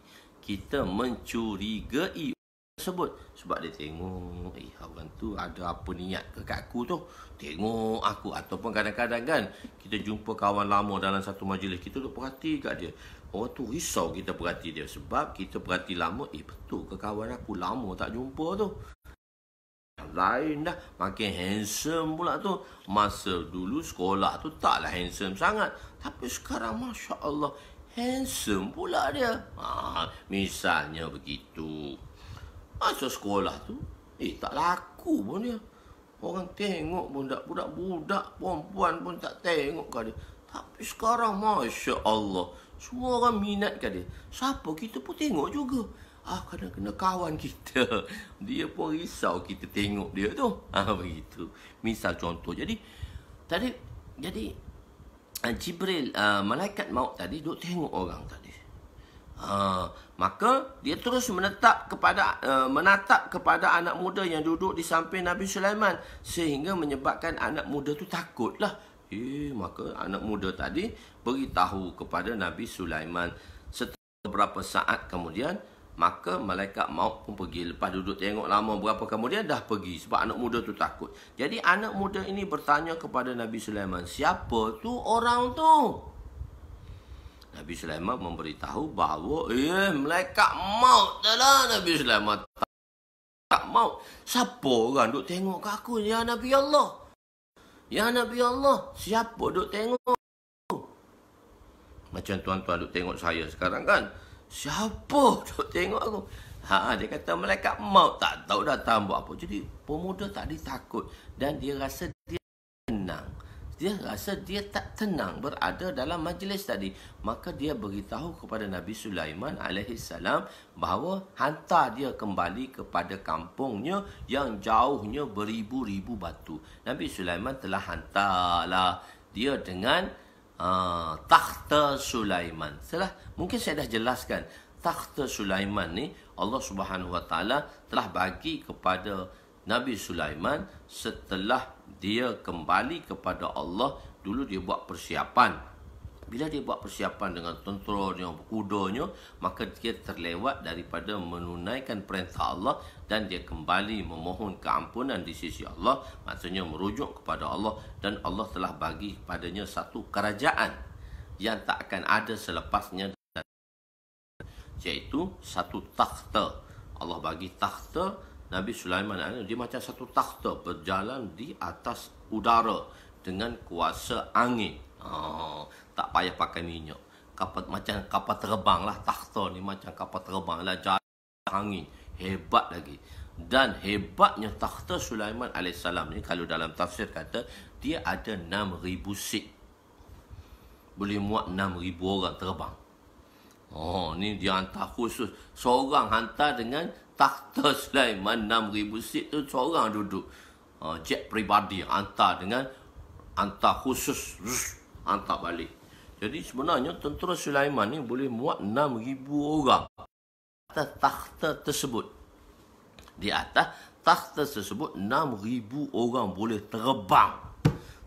tersebut. Sebab dia tengok, orang tu ada apa niat ke kat aku tu, tengok aku. Ataupun kadang-kadang kan kita jumpa kawan lama dalam satu majlis, kita duk perhati kat dia. Orang tu risau kita perhati dia, sebab kita perhati lama, betul ke kawan aku lama tak jumpa tu? Lain dah, makin handsome pula tu. Masa dulu sekolah tu taklah handsome sangat, tapi sekarang Masya Allah handsome pula dia. Misalnya begitu. Masa sekolah tu tak laku pun dia. Orang tengok pun tak, budak-budak perempuan pun tak tengok kat dia. Tapi sekarang Masya Allah, semua orang minat kat dia. Siapa kita pun tengok juga. Kena kawan kita, dia pun risau kita tengok dia tu. Begitu. Misal contoh. Jadi Jibril, malaikat maut tadi duk tengok orang tadi. Maka dia terus menatap kepada anak muda yang duduk di samping Nabi Sulaiman, sehingga menyebabkan anak muda tu takutlah. Maka anak muda tadi beritahu kepada Nabi Sulaiman. Setelah beberapa saat kemudian, maka malaikat maut pun pergi. Lepas duduk tengok lama, berapa kemudian dah pergi, sebab anak muda tu takut. Jadi anak muda ini bertanya kepada Nabi Sulaiman, siapa tu orang tu? Nabi Sulaiman memberitahu bahawa malaikat maut adalah. Nabi Sulaiman malaikat maut. Siapa orang duk tengok kat aku? Ya Nabi Allah, ya Nabi Allah, siapa duk tengok? Macam tuan-tuan duk tengok saya sekarang kan, siapa duk tengok aku? Dia kata malaikat maut, tak tahu datang buat apa. Jadi pemuda tadi takut, dan dia rasa dia tenang. Dia rasa dia tak tenang berada dalam majlis tadi. Maka dia beritahu kepada Nabi Sulaiman alaihissalam bahawa hantar dia kembali kepada kampungnya yang jauhnya beribu-ribu batu. Nabi Sulaiman telah hantarlah dia dengan takhta Sulaiman. Mungkin saya dah jelaskan. Takhta Sulaiman ni Allah Subhanahu Wa Taala telah bagi kepada Nabi Sulaiman setelah dia kembali kepada Allah. Dulu dia buat persiapan. Bila dia buat persiapan dengan tenteranya, kudanya, maka dia terlewat daripada menunaikan perintah Allah, dan dia kembali memohon keampunan di sisi Allah. Maksudnya merujuk kepada Allah, dan Allah telah bagi kepadanya satu kerajaan yang tak akan ada selepasnya, iaitu satu takhta. Allah bagi takhta Nabi Sulaiman dia macam satu takhta berjalan di atas udara dengan kuasa angin. Tak payah pakai minyak. Macam kapal terbang lah, takhta ni macam kapal terbang lah, jalan angin. Hebat lagi. Dan hebatnya takhta Sulaiman AS ni, kalau dalam tafsir kata, dia ada 6,000 seat. Boleh muat 6,000 orang terbang. Ni dia hantar khusus. Seorang hantar dengan takhta Sulaiman 6,000 seat tu, seorang duduk. Jet peribadi hantar khusus, hantar balik. Jadi sebenarnya tentera Sulaiman ni boleh muat 6,000 orang atas takhta tersebut. Di atas takhta tersebut 6,000 orang boleh terbang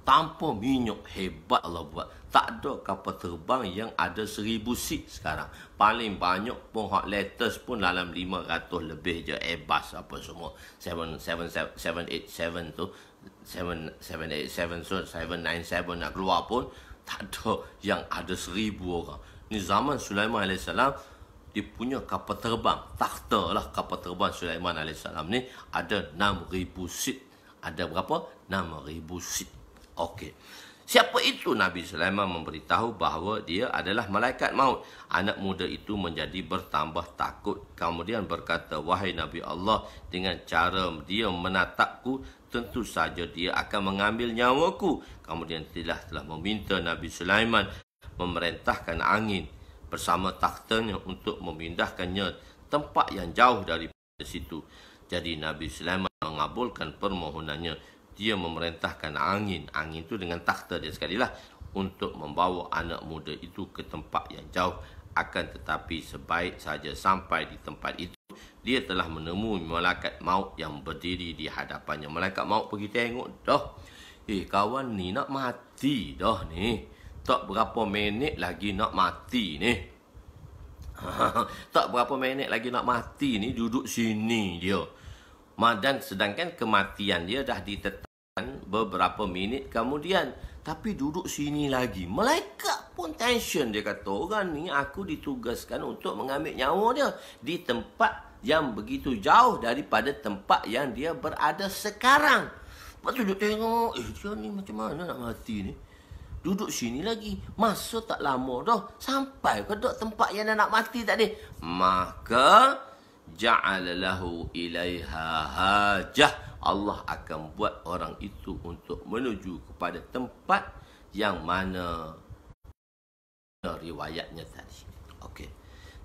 tanpa minyak. Hebat Allah buat. Tak ada kapal terbang yang ada 1,000 seat sekarang. Paling banyak pun hot latest pun dalam 500 lebih je. Airbus apa semua. 787 tu, 787 so 797 nak keluar pun tak ada yang ada 1,000 orang. Ni zaman Sulaiman AS, dia punya kapal terbang, takhta lah kapal terbang Sulaiman AS ni ada 6,000 seat. Ada berapa? 6,000 seat. Okey. Siapa itu? Nabi Sulaiman memberitahu bahawa dia adalah malaikat maut. Anak muda itu menjadi bertambah takut. Kemudian berkata, wahai Nabi Allah, dengan cara dia menatapku, tentu saja dia akan mengambil nyawaku. Kemudian telah meminta Nabi Sulaiman memerintahkan angin bersama takhtanya untuk memindahkannya tempat yang jauh daripada situ. Jadi Nabi Sulaiman mengabulkan permohonannya. Dia memerintahkan angin itu dengan takhta dia sekali lah, untuk membawa anak muda itu ke tempat yang jauh. Akan tetapi sebaik saja sampai di tempat itu, dia telah menemui malaikat maut yang berdiri di hadapannya. Malaikat maut pergi tengok dah. Kawan ni nak mati dah ni. Tak berapa minit lagi nak mati ni. Tak berapa minit lagi nak mati ni, duduk sini dia. Dan sedangkan kematian dia dah ditetapkan beberapa minit kemudian, tapi duduk sini lagi. Malaikat pun tension. Dia kata, orang ni aku ditugaskan untuk mengambil nyawa dia di tempat yang begitu jauh daripada tempat yang dia berada sekarang. Lepas tu duduk tengok, dia ni macam mana nak mati ni? Duduk sini lagi. Masa tak lama dah sampai ke tempat yang nak mati tadi. Maka ja'ala lahu ilaiha hajah. Allah akan buat orang itu untuk menuju kepada tempat yang mana riwayatnya tadi. Okey.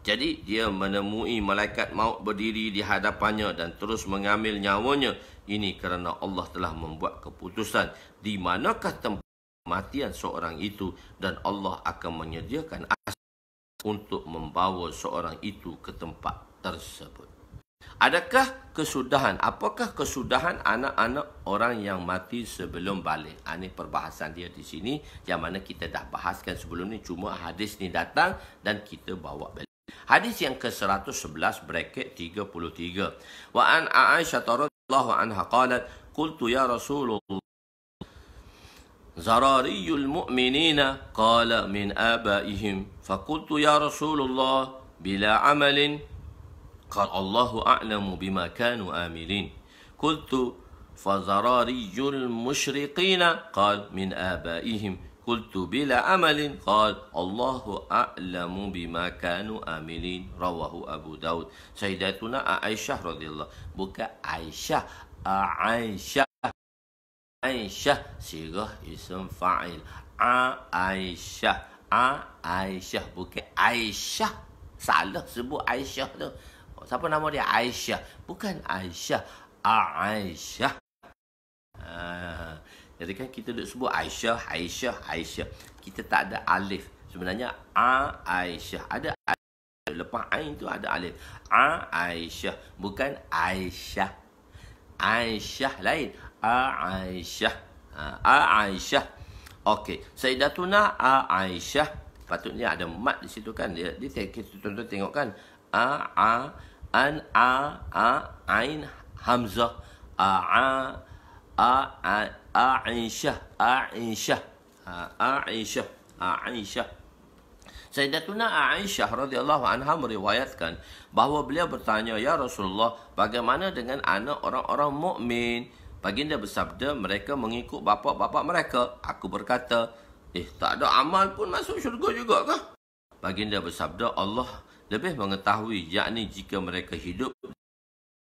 Jadi dia menemui malaikat maut berdiri di hadapannya dan terus mengambil nyawanya. Ini kerana Allah telah membuat keputusan di manakah tempat kematian seorang itu, dan Allah akan menyediakan asas untuk membawa seorang itu ke tempat tersebut. Adakah kesudahan? Apakah kesudahan anak-anak orang yang mati sebelum balik? Ini perbahasan dia di sini, yang mana kita dah bahaskan sebelum ni. Cuma hadis ni datang dan kita bawa balik. Hadis yang ke-111 bracket 33. Wa an Aisyah radhiyallahu anha qalat, qultu ya Rasulullah, zarariyul mu'minina qala min abaihim, faqultu ya Rasulullah bila amalin, قال الله أعلم بما كانوا آملين. قلت فزراري المشرقين قال من آبائهم. قلت بلا عمل قال الله أعلم بما كانوا آملين. رواه أبو داود. سيداتنا عائشة رضي الله. bukan Aisyah, Aisyah. Aisyah sirah ism fa'il. Aisyah, Aisyah, bukan Aisyah. Salah sebut Aisyah tu. Siapa nama dia? Aisyah. Bukan Aisyah. Aisyah. Jadi kan kita duk sebut Aisyah, Aisyah, Aisyah. Kita tak ada alif. Sebenarnya Aisyah. Ada alif. Lepas ain tu ada alif. Aisyah. Bukan Aisyah. Aisyah lain. Aisyah. Aisyah. Okey. Sayyidatuna Aisyah. Patutnya ada mat di situ kan. Dia kita tuan-tuan tengok kan. Ain hamzah. Aisyah. Aisyah. Aisyah. Sayyidatuna Aisyah radhiyallahu anha meriwayatkan bahawa beliau bertanya, "Ya Rasulullah, bagaimana dengan anak orang-orang mukmin?" Baginda bersabda, "Mereka mengikut bapa-bapa mereka." Aku berkata, "Tak ada amal pun masuk syurga juga kah?" Baginda bersabda, "Allah lebih mengetahui, yakni jika mereka hidup,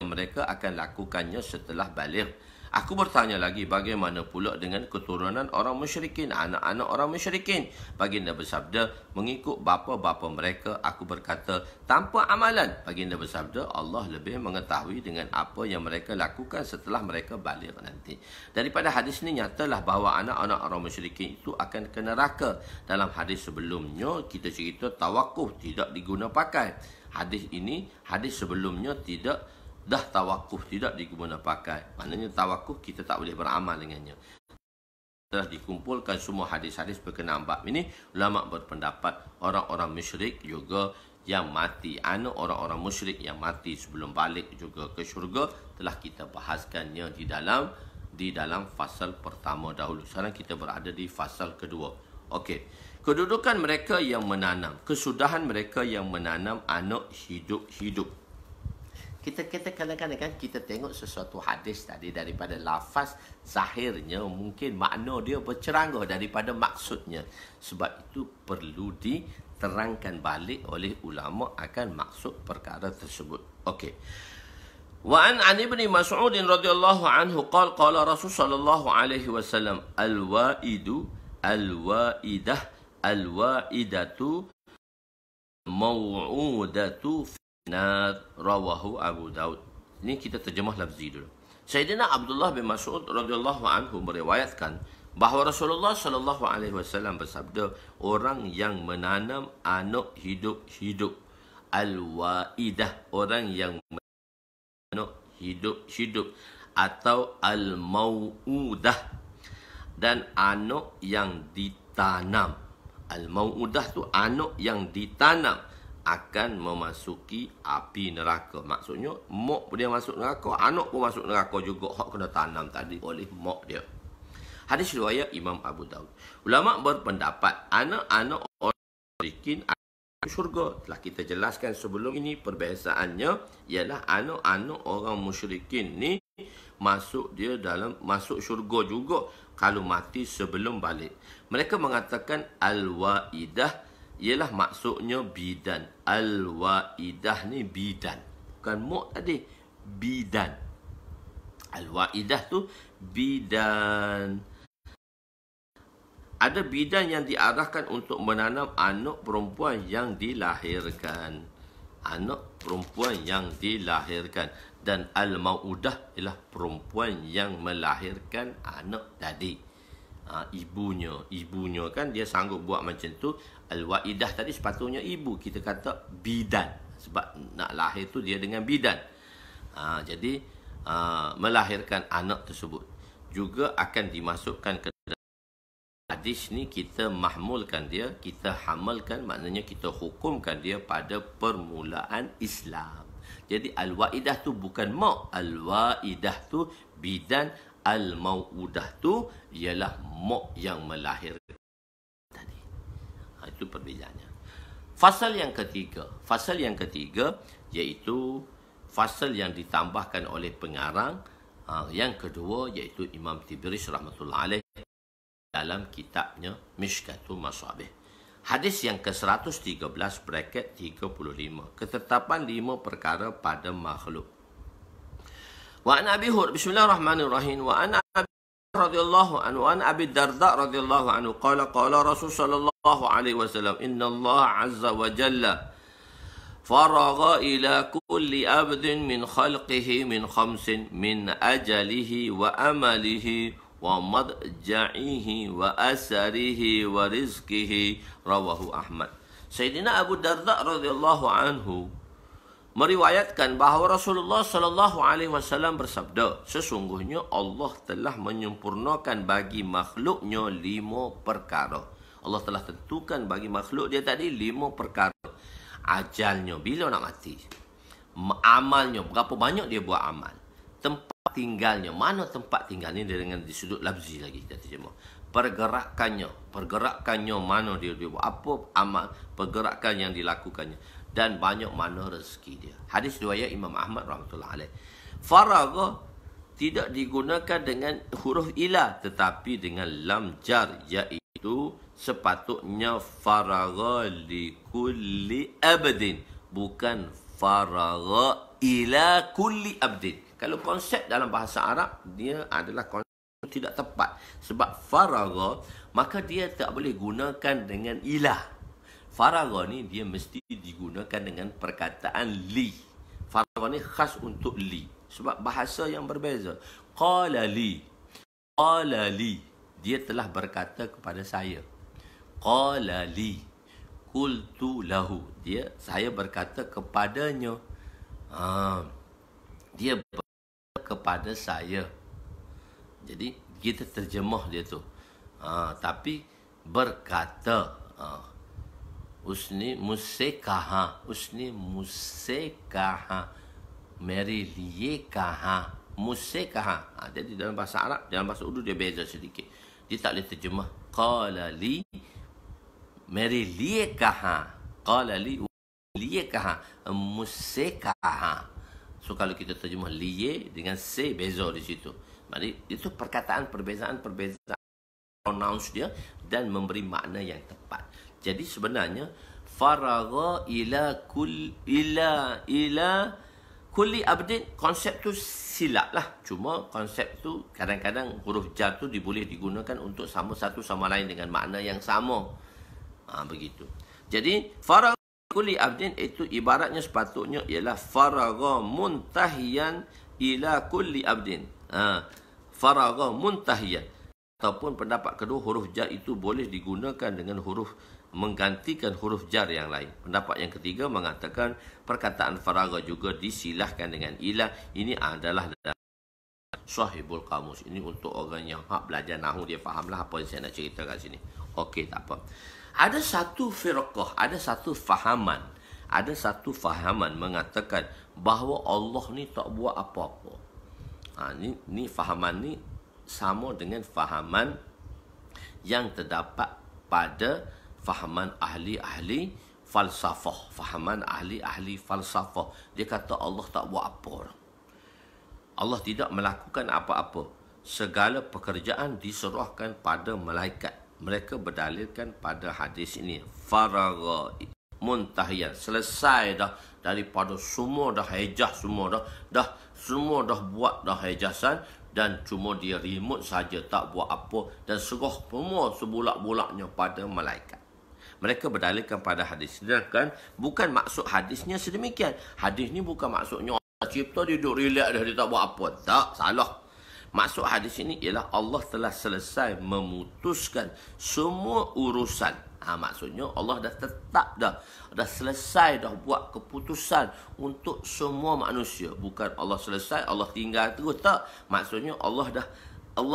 mereka akan lakukannya setelah baligh." Aku bertanya lagi, bagaimana pula dengan keturunan orang musyrikin, anak-anak orang musyrikin? Baginda bersabda, mengikut bapa-bapa mereka. Aku berkata, tanpa amalan. Baginda bersabda, Allah lebih mengetahui dengan apa yang mereka lakukan setelah mereka baligh nanti. Daripada hadis ini nyatalah bahawa anak-anak orang musyrikin itu akan ke neraka. Dalam hadis sebelumnya, kita cerita tawakuf tidak diguna pakai. Hadis sebelumnya dah tawakuf tidak diguna pakai. Maknanya tawakuf kita tak boleh beramal dengannya. Telah dikumpulkan semua hadis-hadis berkenaan bab ini, ulama berpendapat orang-orang musyrik juga yang mati, anak orang-orang musyrik yang mati sebelum balik juga ke syurga, telah kita bahaskannya di dalam fasal pertama dahulu. Sekarang kita berada di fasal kedua. Okey. Kedudukan mereka yang menanam, kesudahan mereka yang menanam anak hidup-hidup. Kita kadang-kadang kan kita tengok sesuatu hadis tadi daripada lafaz zahirnya mungkin makna dia berceranggah daripada maksudnya. Sebab itu perlu diterangkan balik oleh ulama akan maksud perkara tersebut. Okey. Wa an Ibn Mas'ud radhiyallahu anhu qala Rasul sallallahu alaihi wasallam al-wa'idatu maw'udatu rawahu Abu Daud. Ini kita terjemah lafzi dulu. Sayyidina Abdullah bin Mas'ud radhiyallahu anhu meriwayatkan bahawa Rasulullah sallallahu alaihi wasallam bersabda, orang yang menanam anak hidup-hidup, al-wa'idah, orang yang menanam hidup-hidup, atau al-mau'udah, dan anak yang ditanam. Al-mau'udah tu anak yang ditanam akan memasuki api neraka. Maksudnya, mak dia masuk neraka, anak pun masuk neraka juga. Hak kena tanam tadi oleh mak dia. Hadis riwayat Imam Abu Daud. Ulama berpendapat, anak-anak orang musyrikin akan syurga. Telah kita jelaskan sebelum ini, perbezaannya ialah anak-anak orang musyrikin ni masuk syurga juga kalau mati sebelum balik. Mereka mengatakan al-wa'idah ialah maksudnya bidan. Al-wa'idah ni bidan. Bukan mak tadi. Bidan. Al-wa'idah tu bidan. Ada bidan yang diarahkan untuk menanam anak perempuan yang dilahirkan. Anak perempuan yang dilahirkan. Dan al-mau'udah ialah perempuan yang melahirkan anak tadi. Ibunya kan dia sanggup buat macam tu. Al-wa'idah tadi sepatutnya ibu, kita kata bidan, sebab nak lahir tu dia dengan bidan. Jadi melahirkan anak tersebut juga akan dimasukkan ke hadis ni. Kita mahmulkan dia, kita hamalkan, maknanya kita hukumkan dia pada permulaan Islam. Jadi al-wa'idah tu bukan mak, al-wa'idah tu bidan, al-mau'udah tu ialah mak yang melahirkan tadi. Itu perbezaannya. Fasal yang ketiga iaitu fasal yang ditambahkan oleh pengarang. Yang kedua iaitu Imam Tibris rahmatullah alaih dalam kitabnya Mishkatul Masabih. Hadis yang ke-113 bracket 35. Ketetapan 5 perkara pada makhluk. Wa an Abi Hurairah, bismillahirrahmanirrahim, wa an radhiyallahu anhu an Abi Darda radhiyallahu anhu qala Rasul sallallahu alaihi wasallam, inna Allah azza wa jalla faragha ila kulli abdin min khalqihi min khamsin min ajalihi wa amalihi wa madja'ihi wa asarihi wa rizqihi, rawahu Ahmad. Sayyidina Abu Darda radhiyallahu anhu meriwayatkan bahawa Rasulullah sallallahu alaihi wasallam bersabda, sesungguhnya Allah telah menyempurnakan bagi makhluknya 5 perkara. Allah telah tentukan bagi makhluk dia tadi 5 perkara. Ajalnya, bila nak mati. Amalnya, berapa banyak dia buat amal. Tempat tinggalnya, mana tempat tinggal ni dengan di sudut lafzi lagi kita terjemah. pergerakannya mana dia buat, apa amal pergerakan yang dilakukannya, dan banyak mana rezeki dia. Hadis riwayat Imam Ahmad rahmatullah alaih. Faragha tidak digunakan dengan huruf ila tetapi dengan lam jar, iaitu sepatutnya faragha li kulli abdin, bukan faragha ila kulli abdin. Kalau konsep dalam bahasa Arab, dia adalah konsep tidak tepat. Sebab faragha, maka dia tak boleh gunakan dengan ilah. Faragha ni dia mesti digunakan dengan perkataan li. Faragha ni khas untuk li. Sebab bahasa yang berbeza. Qala li. Dia telah berkata kepada saya. Qala li. Qultu lahu. Saya berkata kepadanya. Dia berkata kepada saya. Jadi kita terjemah dia tu. Tapi berkata. Usni musekaha. Mary liye kaha. Musekaha. Jadi dalam bahasa Arab, dalam bahasa Urdu dia beza sedikit. Dia tak boleh terjemah. Qala li Mary liye kaha. Qala li liye kaha. Musekaha. So kalau kita terjemah liye dengan se, beza di situ. Jadi itu perbezaan pronouns dia dan memberi makna yang tepat. Jadi sebenarnya faragha ila kulli abdin, konsep tu silap lah. Cuma konsep tu kadang-kadang huruf jar tu boleh digunakan untuk sama satu sama lain dengan makna yang sama. Begitu. Jadi faragha kulli abdin itu ibaratnya sepatutnya ialah faragha muntahiyan ila kulli abdin. Faragha muntahiyan. Ataupun pendapat kedua, huruf jar itu boleh digunakan dengan huruf menggantikan huruf jar yang lain. Pendapat yang ketiga mengatakan perkataan faragha juga disilahkan dengan ilah. Ini adalah Sahibul Qamus. Ini untuk orang yang belajar nahwu, dia fahamlah apa yang saya nak cerita kat sini. Okey, tak apa. Ada satu firqah, ada satu fahaman mengatakan bahawa Allah ni tak buat apa-apa. Ni fahaman ni sama dengan fahaman yang terdapat pada fahaman ahli-ahli falsafah. Fahaman ahli-ahli falsafah. Dia kata Allah tak buat apa. Allah tidak melakukan apa-apa. Segala pekerjaan diserahkan pada malaikat. Mereka berdalilkan pada hadis ini. Faragha muntahiyan. Selesai dah daripada semua dah hejah, semua dah buat dah hejasan. Dan cuma dia remote saja, tak buat apa. Dan serah semua sebulak-bulaknya pada malaikat. Mereka berdalilkan pada hadis. Sedangkan bukan maksud hadisnya sedemikian. Hadis ni bukan maksudnya Allah cipta dia duduk relax dah, dia tak buat apa. Tak, salah. Maksud hadis ini ialah Allah telah selesai memutuskan semua urusan. Maksudnya Allah dah tetap dah selesai dah buat keputusan untuk semua manusia. Bukan Allah selesai, Allah tinggal terus. Tak. Maksudnya Allah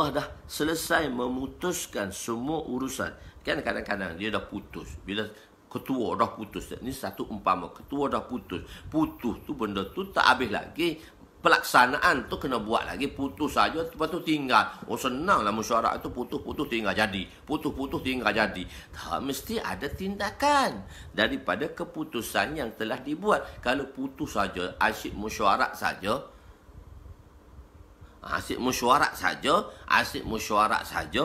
dah selesai memutuskan semua urusan. Kan kadang-kadang dia dah putus. Bila ketua dah putus. Ini satu umpama. Ketua dah putus. Putus tu benda tu tak habis lagi. Pelaksanaan tu kena buat lagi. Putus saja, lepas tu tinggal. Senanglah mesyuarat tu putus-putus tinggal jadi. Putus-putus tinggal jadi. Tak, mesti ada tindakan daripada keputusan yang telah dibuat. Kalau putus saja, asyik mesyuarat saja. Asyik mesyuarat saja,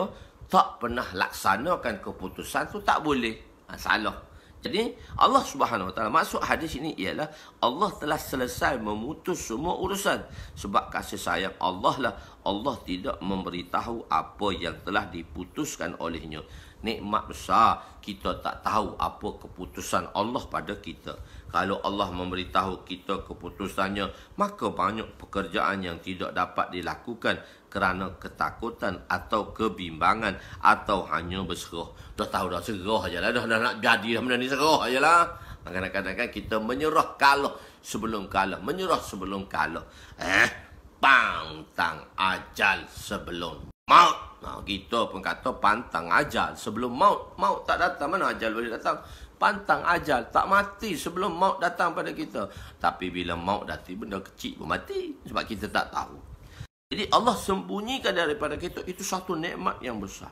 tak pernah laksanakan keputusan tu, tak boleh. Salah. Jadi Allah Subhanahu Wa Taala, maksud hadis ini ialah Allah telah selesai memutus semua urusan. Sebab kasih sayang Allah lah, Allah tidak memberitahu apa yang telah diputuskan olehnya. Nikmat besar kita tak tahu apa keputusan Allah pada kita. Kalau Allah memberitahu kita keputusannya, maka banyak pekerjaan yang tidak dapat dilakukan kerana ketakutan atau kebimbangan atau hanya berserah. Dah tahu dah, serah ajalah, dah nak jadi dah benda ni, serah ajalah. Kadang-kadang kita menyerah kalah sebelum kalah, menyerah sebelum kalah. Pantang ajal sebelum maut. Kita pun kata pantang ajal sebelum maut. Maut tak datang, mana ajal boleh datang? Pantang ajal, tak mati sebelum maut datang pada kita. Tapi bila maut datang, benda kecil pun mati. Sebab kita tak tahu. Jadi Allah sembunyikan daripada kita, itu satu nikmat yang besar.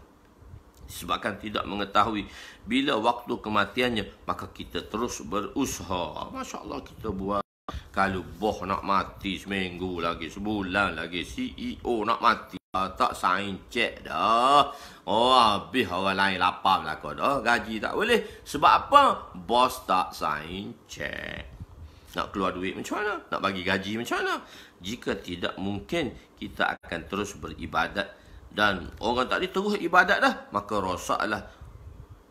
Disebabkan tidak mengetahui bila waktu kematiannya, maka kita terus berusaha. Masya Allah, kita buat. Kalau boh nak mati seminggu lagi, sebulan lagi, CEO nak mati, tak sign cek dah. Oh, habis orang lain lapar belakang dah. Gaji tak boleh. Sebab apa? Bos tak sign cek. Nak keluar duit macam mana? Nak bagi gaji macam mana? Jika tidak, mungkin kita akan terus beribadat. Dan orang tak terus ibadat dah, maka rosaklah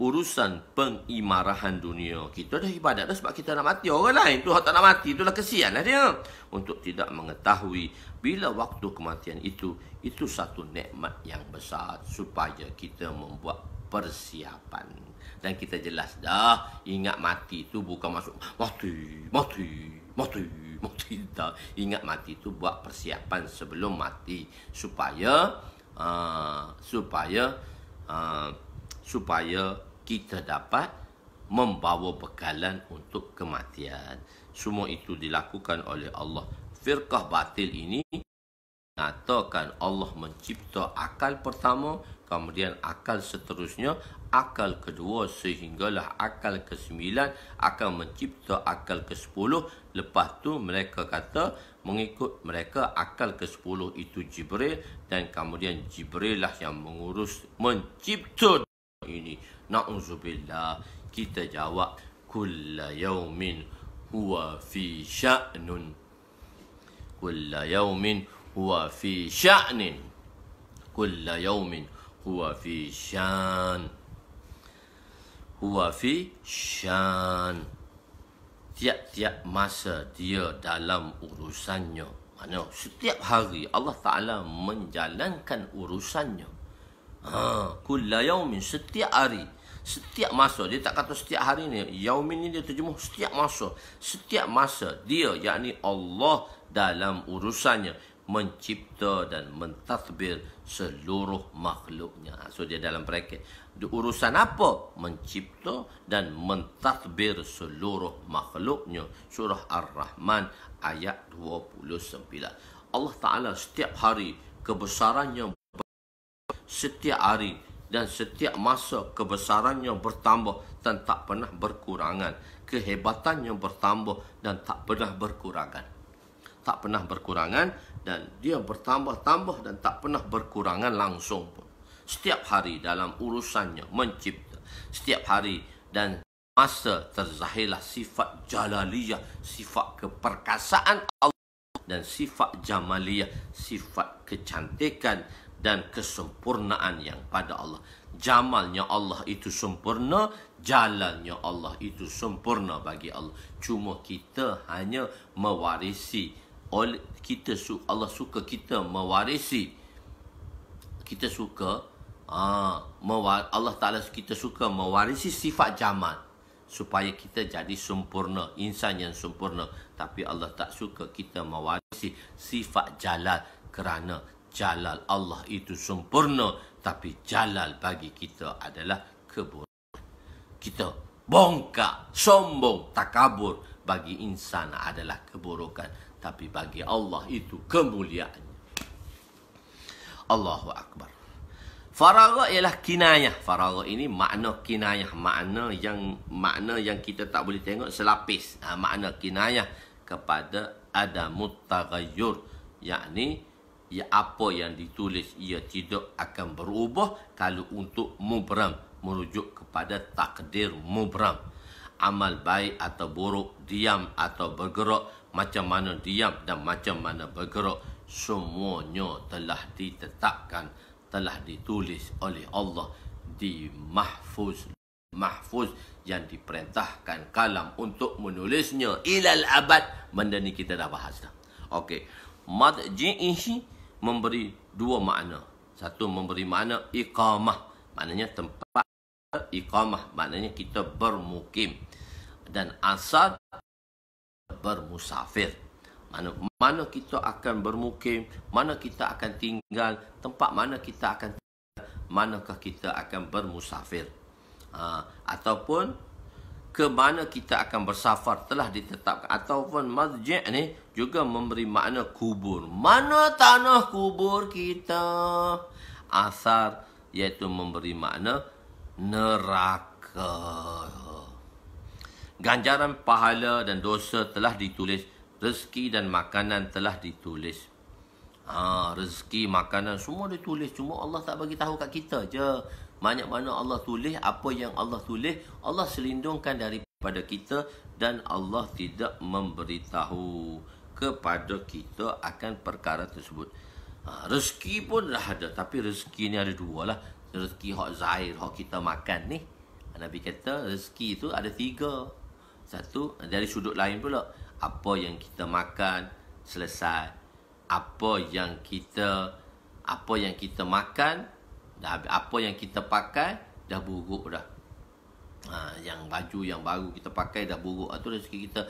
urusan pengimarahan dunia. Kita dah ibadat dah sebab kita nak mati. Orang lain tu tak nak mati, itulah kesian lah dia. Untuk tidak mengetahui bila waktu kematian itu satu nikmat yang besar, supaya kita membuat persiapan. Dan kita jelas dah, ingat mati tu bukan masuk mati dah. Ingat mati tu buat persiapan sebelum mati, supaya kita dapat membawa bekalan untuk kematian. Semua itu dilakukan oleh Allah. Firqah batil ini mengatakan Allah mencipta akal pertama, kemudian akal seterusnya, akal kedua, sehinggalah akal ke-9 akan mencipta akal ke-10. Lepas tu mereka kata, mengikut mereka akal ke-10 itu Jibril, dan kemudian Jibril lah yang mengurus mencipta ini. Na'udzubillah. Kita jawab, kulla yaumin huwa fi sya'nun. Kulla yaumin huwa fi sya'nin. Kulla yaumin huwa fi syan. Huwa fi syan. Tiap-tiap masa dia dalam urusannya. Mana setiap hari Allah Ta'ala menjalankan urusannya. Kulla yaumin, setiap hari, setiap masa. Dia tak kata setiap hari ni. Yaumin ni dia terjemuh setiap masa. Setiap masa dia, yakni Allah dalam urusannya, mencipta dan mentadbir seluruh makhluknya. So dia dalam bracket. Urusan apa? Mencipta dan mentadbir seluruh makhluknya. Surah Ar-Rahman ayat 29. Allah Ta'ala setiap hari kebesarannya, setiap hari dan setiap masa kebesarannya bertambah dan tak pernah berkurangan. Kehebatannya bertambah dan tak pernah berkurangan. Tak pernah berkurangan, dan dia bertambah-tambah dan tak pernah berkurangan langsung pun. Setiap hari dalam urusannya mencipta. Setiap hari dan masa terzahirlah sifat jalaliyah, sifat keperkasaan Allah, dan sifat jamaliyah, sifat kecantikan dan kesempurnaan yang pada Allah. Jamalnya Allah itu sempurna, jalalnya Allah itu sempurna bagi Allah. Cuma kita hanya mewarisi. Allah suka kita mewarisi. Kita suka Allah Ta'ala kita suka mewarisi sifat jamal, supaya kita jadi sempurna, insan yang sempurna. Tapi Allah tak suka kita mewarisi sifat jalal, kerana jalal Allah itu sempurna, tapi jalal bagi kita adalah keburukan. Kita bongkak, sombong, takabur bagi insan adalah keburukan, tapi bagi Allah itu kemuliaan. Allahu Akbar. Faragha ialah kinayah. Faragha ini makna kinayah, makna yang kita tak boleh tengok selapis. Makna kinayah kepada adamut taghayyur, yakni apa yang ditulis ia tidak akan berubah kalau untuk mubram, merujuk kepada takdir mubram. Amal baik atau buruk, diam atau bergerak, macam mana diam dan macam mana bergerak, semuanya telah ditetapkan, telah ditulis oleh Allah di mahfuz yang diperintahkan kalam untuk menulisnya ilal abad. Benda ni kita dah bahas dah. Okey. Madji'ihi memberi dua makna. Satu, memberi makna iqamah, maknanya tempat iqamah, maknanya kita bermukim. Dan asal bermusafir, mana kita akan bermukim, mana kita akan tinggal, tempat mana kita akan tinggal, manakah kita akan bermusafir, ataupun ke mana kita akan bersafar telah ditetapkan. Ataupun madji' ni juga memberi makna kubur, mana tanah kubur kita. Asar iaitu memberi makna neraka. Ganjaran pahala dan dosa telah ditulis, rezeki dan makanan telah ditulis. Rezeki, makanan semua ditulis, cuma Allah tak bagi tahu kat kita je. Banyak mana Allah tulis, apa yang Allah tulis, Allah selindungkan daripada kita dan Allah tidak memberitahu kepada kita akan perkara tersebut. Rezeki pun dah ada, tapi rezeki ni ada dua lah. Rezeki hak zahir, hak kita makan ni. Nabi kata rezeki itu ada tiga. Satu, dari sudut lain pula, apa yang kita makan selesai. Apa yang kita makan, apa yang kita pakai dah buruk dah. Yang baju yang baru kita pakai dah buruk, itu rezeki kita.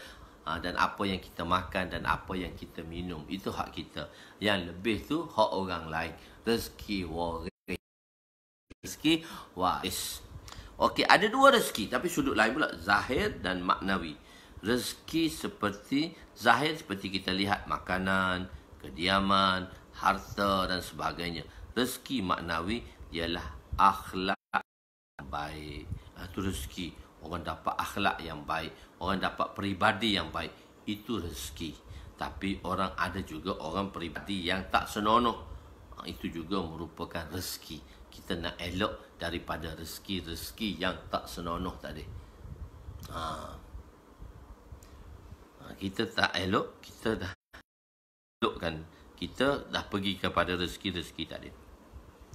Dan apa yang kita makan dan apa yang kita minum, itu hak kita. Yang lebih tu hak orang lain. Rezeki waris. Rezeki waris. Okey, ada dua rezeki, tapi sudut lain pula, zahir dan maknawi. Rezeki seperti zahir, seperti kita lihat makanan, kediaman, harta dan sebagainya. Rezeki maknawi ialah akhlak yang baik. Itu rezeki. Orang dapat akhlak yang baik, orang dapat peribadi yang baik, itu rezeki. Tapi orang ada juga orang peribadi yang tak senonoh, itu juga merupakan rezeki. Kita nak elok daripada rezeki-rezeki yang tak senonoh tadi. Kita tak elok, kita dah elokkan, kita dah pergi kepada rezeki-rezeki tadi.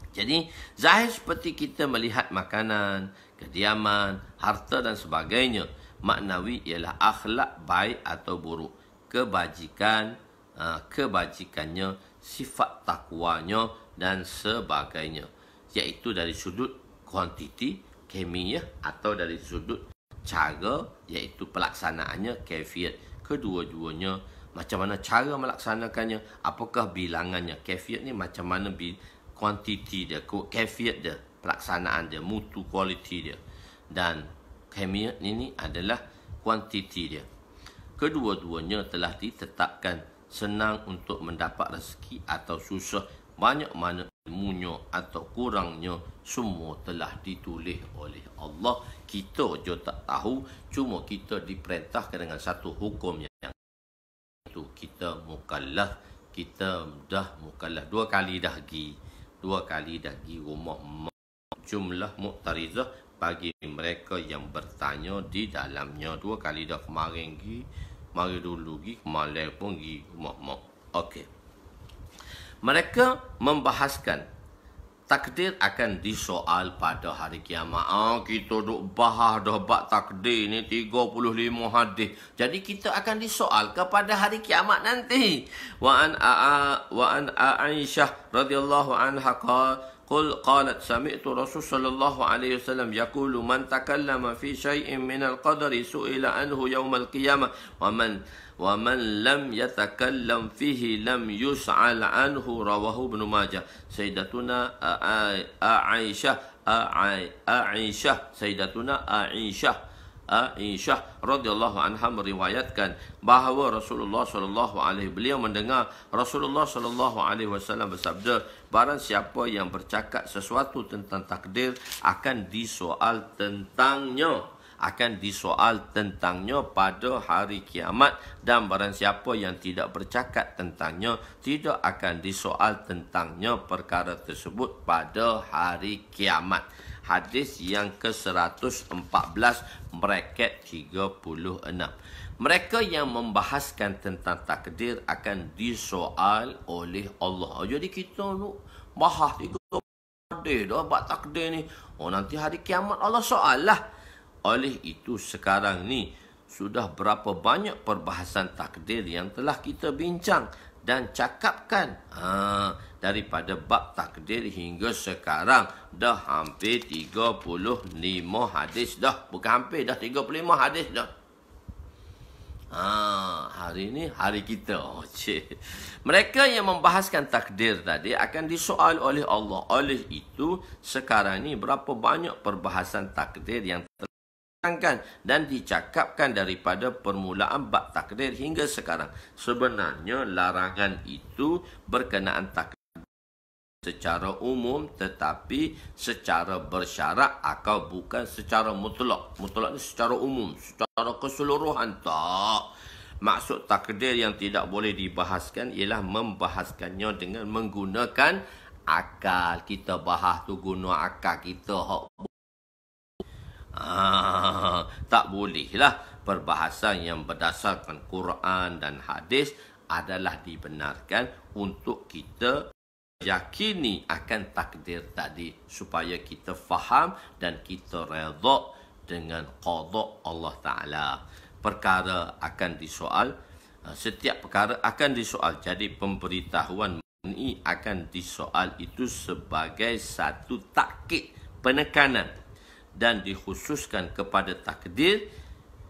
Jadi, zahir seperti kita melihat makanan, kediaman, harta dan sebagainya. Maknawi ialah akhlak baik atau buruk. Kebajikannya, sifat takwanya dan sebagainya. Iaitu dari sudut kuantiti, kemiah, atau dari sudut cara, iaitu pelaksanaannya, kaifiat. Kedua-duanya, macam mana cara melaksanakannya, apakah bilangannya. Kaifiat ni macam mana kuantiti dia, kaifiat dia, pelaksanaan dia, mutu kualiti dia. Dan kemiah ini adalah kuantiti dia. Kedua-duanya telah ditetapkan, senang untuk mendapat rezeki atau susah, banyak mana ilmunya atau kurangnya, semua telah ditulis oleh Allah. Kita je tak tahu, cuma kita diperintahkan dengan satu hukum yang itu, kita mukallaf. Kita dah mukallaf, dua kali dah pergi rumah jumlah Mu'tarizah bagi mereka yang bertanya di dalamnya. Dua kali dah, kemarin pergi, mari dulu pergi, kemarin pun pergi rumah mak. Okey. Mereka membahaskan takdir akan disoal pada hari kiamat. Kita duk bahas dah bab takdir ni 35 hadis. Jadi kita akan disoal kepada hari kiamat nanti. Wa an Aisyah radhiyallahu anha qalat sami'tu Rasul sallallahu alaihi wasallam yaqulu man takallama fi shay'in min al-qadari su'ila anhu yawm al-qiyamah wa man lam yatakallam fihi lam yus'al anhu, rawahu Ibnu Majah. Sayyidatuna Aisyah radhiyallahu anha meriwayatkan bahawa Rasulullah sallallahu alaihi, beliau mendengar Rasulullah sallallahu alaihi wasallam bersabda, barang siapa yang bercakap sesuatu tentang takdir akan disoal tentangnya pada hari kiamat, dan barang siapa yang tidak bercakap tentangnya tidak akan disoal tentangnya perkara tersebut pada hari kiamat. Hadis yang ke-114 bracket 36. Mereka yang membahaskan tentang takdir akan disoal oleh Allah. Jadi kita bahas takdir dah, bab takdir ni. Nanti hari kiamat Allah soal lah. Oleh itu sekarang ni sudah berapa banyak perbahasan takdir yang telah kita bincang dan cakapkan. Daripada bab takdir hingga sekarang dah hampir 35 hadis dah. Bukan hampir, dah 35 hadis dah. Hari ni hari kita. Mereka yang membahaskan takdir tadi akan disoal oleh Allah. Oleh itu sekarang ni berapa banyak perbahasan takdir yang dan dicakapkan daripada permulaan bab takdir hingga sekarang. Sebenarnya larangan itu berkenaan takdir secara umum, tetapi secara bersyarat atau bukan secara mutlak. Mutlak ni secara umum, secara keseluruhan. Tak. Maksud takdir yang tidak boleh dibahaskan ialah membahaskannya dengan menggunakan akal. Kita bahas tu guna akal kita. Tak bolehlah. Perbahasan yang berdasarkan Quran dan hadis adalah dibenarkan untuk kita yakini akan takdir tadi, supaya kita faham dan kita redha dengan qada Allah Ta'ala. Perkara akan disoal, setiap perkara akan disoal. Jadi pemberitahuan ini akan disoal itu sebagai satu takkid, penekanan, dan dikhususkan kepada takdir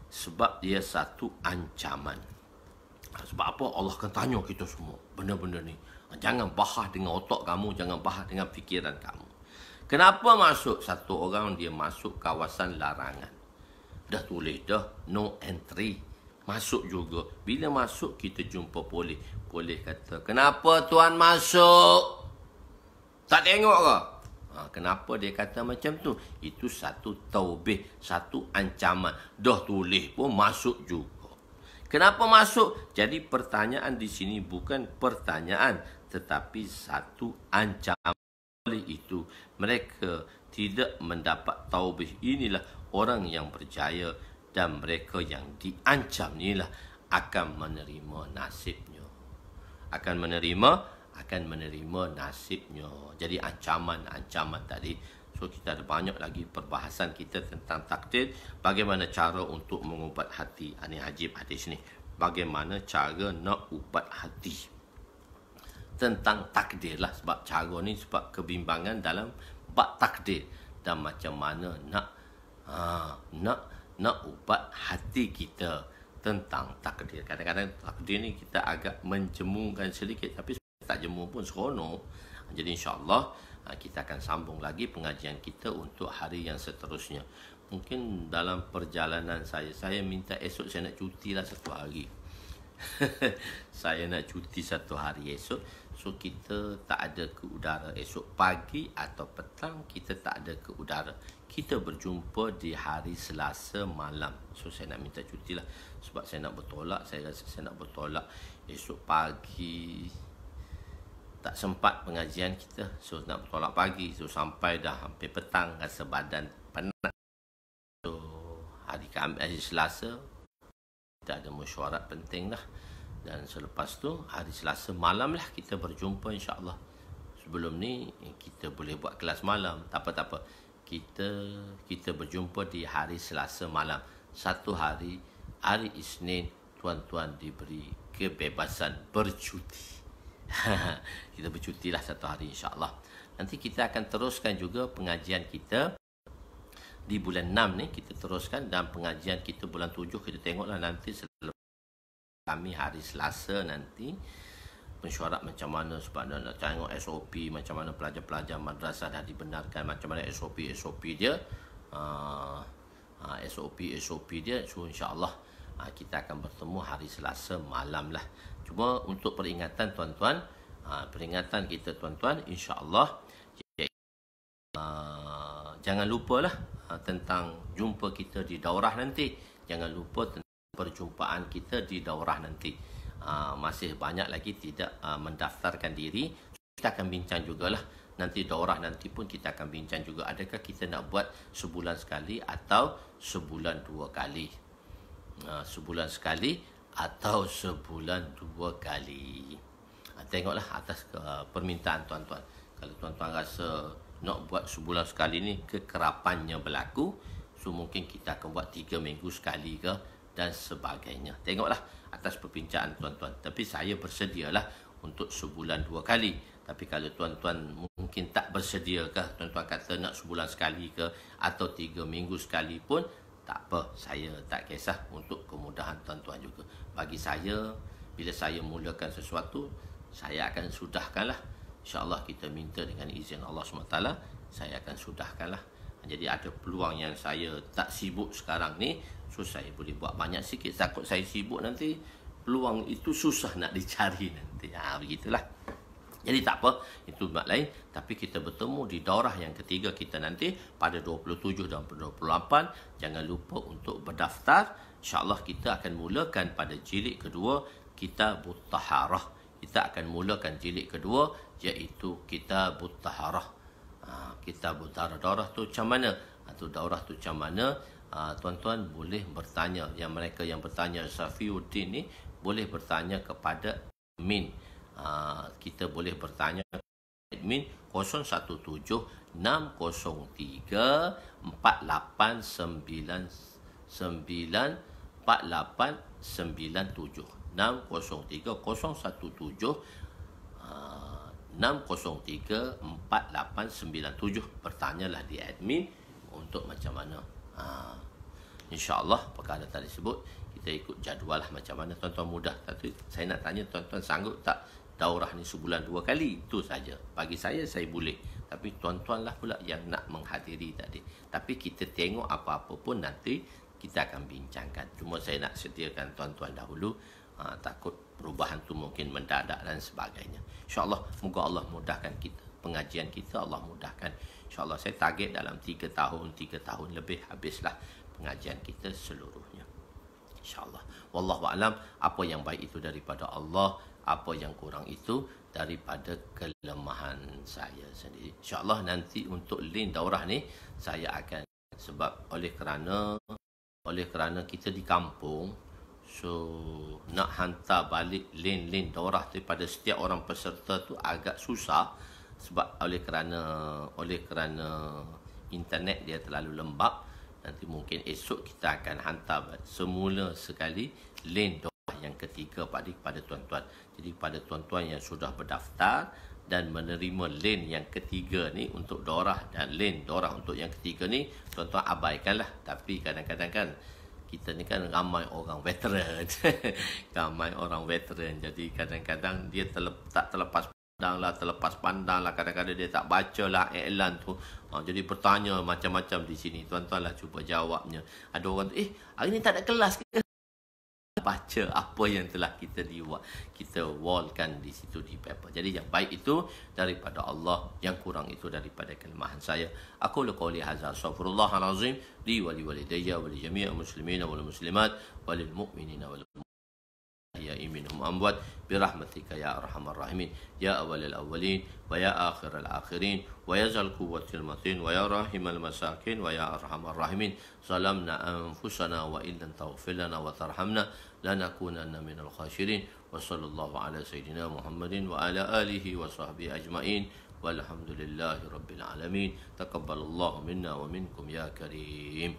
sebab dia satu ancaman. Sebab apa? Allah akan tanya kita semua benda-benda ni. Jangan bahas dengan otak kamu, jangan bahas dengan fikiran kamu. Kenapa masuk? Satu orang dia masuk kawasan larangan. Dah tulis dah, no entry. Masuk juga. Bila masuk, kita jumpa polis. Polis kata, kenapa tuan masuk? Tak tengok ke? Kenapa dia kata macam tu? Itu satu taubih, satu ancaman. Dah tulis pun masuk juga. Kenapa masuk? Jadi pertanyaan di sini bukan pertanyaan, tetapi satu ancaman. Oleh itu, mereka tidak mendapat taubih. Inilah orang yang berjaya, dan mereka yang diancam inilah akan menerima nasibnya. Akan menerima nasibnya. Jadi ancaman tadi. So kita ada banyak lagi perbahasan kita tentang takdir. Bagaimana cara untuk mengubat hati. Ini ajib hadis ni. Bagaimana cara nak ubat hati. Tentang takdir lah. Sebab cara ni sebab kebimbangan dalam bab takdir. Dan macam mana nak ubat hati kita tentang takdir. Kadang-kadang takdir ni kita agak menjemurkan sedikit, tapi tak jemur pun seronok. Jadi insya-Allah kita akan sambung lagi pengajian kita untuk hari yang seterusnya. Mungkin dalam perjalanan saya minta esok saya nak cuti lah satu hari. Saya nak cuti satu hari esok. So kita tak ada ke udara esok pagi atau petang, kita tak ada ke udara. Kita berjumpa di hari Selasa malam. So saya nak minta cuti lah. Sebab saya nak bertolak. Saya rasa saya nak bertolak esok pagi. Tak sempat pengajian kita. So nak bertolak pagi. So sampai dah hampir petang, rasa badan penat. So hari Selasa kita ada mesyuarat penting lah. Dan selepas tu hari Selasa malam lah kita berjumpa insya-Allah. Sebelum ni kita boleh buat kelas malam. Tak apa. Kita berjumpa di hari Selasa malam. Satu hari Isnin, tuan-tuan diberi kebebasan bercuti. Kita bercutilah satu hari insya-Allah. Nanti kita akan teruskan juga pengajian kita di bulan 6 ni. Kita teruskan, dan pengajian kita bulan 7 kita tengoklah nanti selepas kami hari Selasa nanti mesyuarat macam mana, sebab nak tengok SOP macam mana pelajar-pelajar madrasah dah dibenarkan, macam mana SOP dia. SOP dia. So insya-Allah kita akan bertemu hari Selasa malam lah. Cuma untuk peringatan tuan-tuan, peringatan kita tuan-tuan, insya-Allah jangan lupalah tentang jumpa kita di daurah nanti. Jangan lupa tentang perjumpaan kita di daurah nanti. Masih banyak lagi tidak mendaftarkan diri. Kita akan bincang jugalah. Nanti daurah nanti pun kita akan bincang juga. Adakah kita nak buat sebulan sekali atau sebulan 2 kali. Sebulan sekali atau sebulan 2 kali. Tengoklah atas permintaan tuan-tuan. Kalau tuan-tuan rasa nak buat sebulan sekali ni kekerapannya berlaku, so mungkin kita akan buat 3 minggu sekali ke dan sebagainya. Tengoklah atas perbincangan tuan-tuan. Tapi saya bersedialah untuk sebulan 2 kali. Tapi kalau tuan-tuan mungkin tak bersedia ke, tuan-tuan kata nak sebulan sekali ke atau 3 minggu sekali pun, tak apa, saya tak kisah, untuk kemudahan tuan-tuan juga. Bagi saya, bila saya mulakan sesuatu, saya akan sudahkanlah. InsyaAllah kita minta dengan izin Allah SWT, saya akan sudahkanlah. Jadi ada peluang yang saya tak sibuk sekarang ni, so saya boleh buat banyak sikit. Takut saya sibuk nanti, peluang itu susah nak dicari nanti. Begitulah. Jadi tak apa, itu bab lain. Tapi kita bertemu di daurah yang ketiga kita nanti pada 27 dan 28. Jangan lupa untuk berdaftar. InsyaAllah kita akan mulakan pada jilid kedua Kitabut Taharah. Kita akan mulakan jilid kedua iaitu Kitabut Taharah. Kitabut Taharah, daurah tu macam mana? Daurah tu macam mana? Tuan-tuan boleh bertanya. Yang mereka yang bertanya Safiuddin ni boleh bertanya kepada admin. Kita boleh bertanya admin 017 603 4899 4897 603 4897. Bertanyalah di admin untuk macam mana. InsyaAllah perkara tadi sebut kita ikut jadual lah macam mana. Tuan-tuan mudah. Tapi saya nak tanya tuan-tuan sanggup tak daurah ni sebulan 2 kali? Itu saja. Bagi saya boleh. Tapi tuan-tuan lah pula yang nak menghadiri tadi. Tapi kita tengok apa-apa pun nanti kita akan bincangkan. Cuma saya nak sediakan tuan-tuan dahulu. Takut perubahan tu mungkin mendadak dan sebagainya. InsyaAllah moga Allah mudahkan kita. Pengajian kita Allah mudahkan. InsyaAllah saya target dalam 3 tahun lebih habislah pengajian kita seluruhnya. InsyaAllah. Wallahu a'lam. Apa yang baik itu daripada Allah, apa yang kurang itu daripada kelemahan saya sendiri. InsyaAllah nanti untuk link daurah ni saya akan, sebab oleh kerana kita di kampung, so nak hantar balik link daurah tu pada setiap orang peserta tu agak susah, sebab oleh kerana internet dia terlalu lembab. Nanti mungkin esok kita akan hantar semula sekali link daurah yang ketiga pada tuan-tuan. Jadi pada tuan-tuan yang sudah berdaftar dan menerima link yang ketiga ni untuk daurah, dan link daurah untuk yang ketiga ni tuan-tuan abaikanlah. Tapi kadang-kadang kan kita ni kan ramai orang veteran. Ramai orang veteran. Jadi kadang-kadang dia tak terlepas pandang lah. Kadang-kadang dia tak baca lah iklan tu. Jadi bertanya macam-macam di sini. Tuan-tuan lah cuba jawabnya. Ada orang tu, hari ni tak ada kelas ke? Baca apa yang telah kita buat. Kita wallkan di situ di paper. Jadi yang baik itu daripada Allah, yang kurang itu daripada kelemahan saya. Aku qouli hadza, astaghfirullahalazim li wa li walidayya wa li jami'il muslimina wal muslimat wa lil mu'minina wal ya minhum amwat birahmatika ya arhamar rahimin ya awwalal awwalin wa ya akhiral akhirin wa ya zal quwwatil matin wa ya rahimal masakin wa ya arhamar rahimin. Zalamna anfusana wa illam taghfir lana wa tarhamna lanakunanna minal khasirin. Wa sallallahu ala sayyidina Muhammadin wa ala alihi wa sahbihi ajma'in walhamdulillahi rabbil alamin. Taqabbalallahu minna wa minkum ya karim.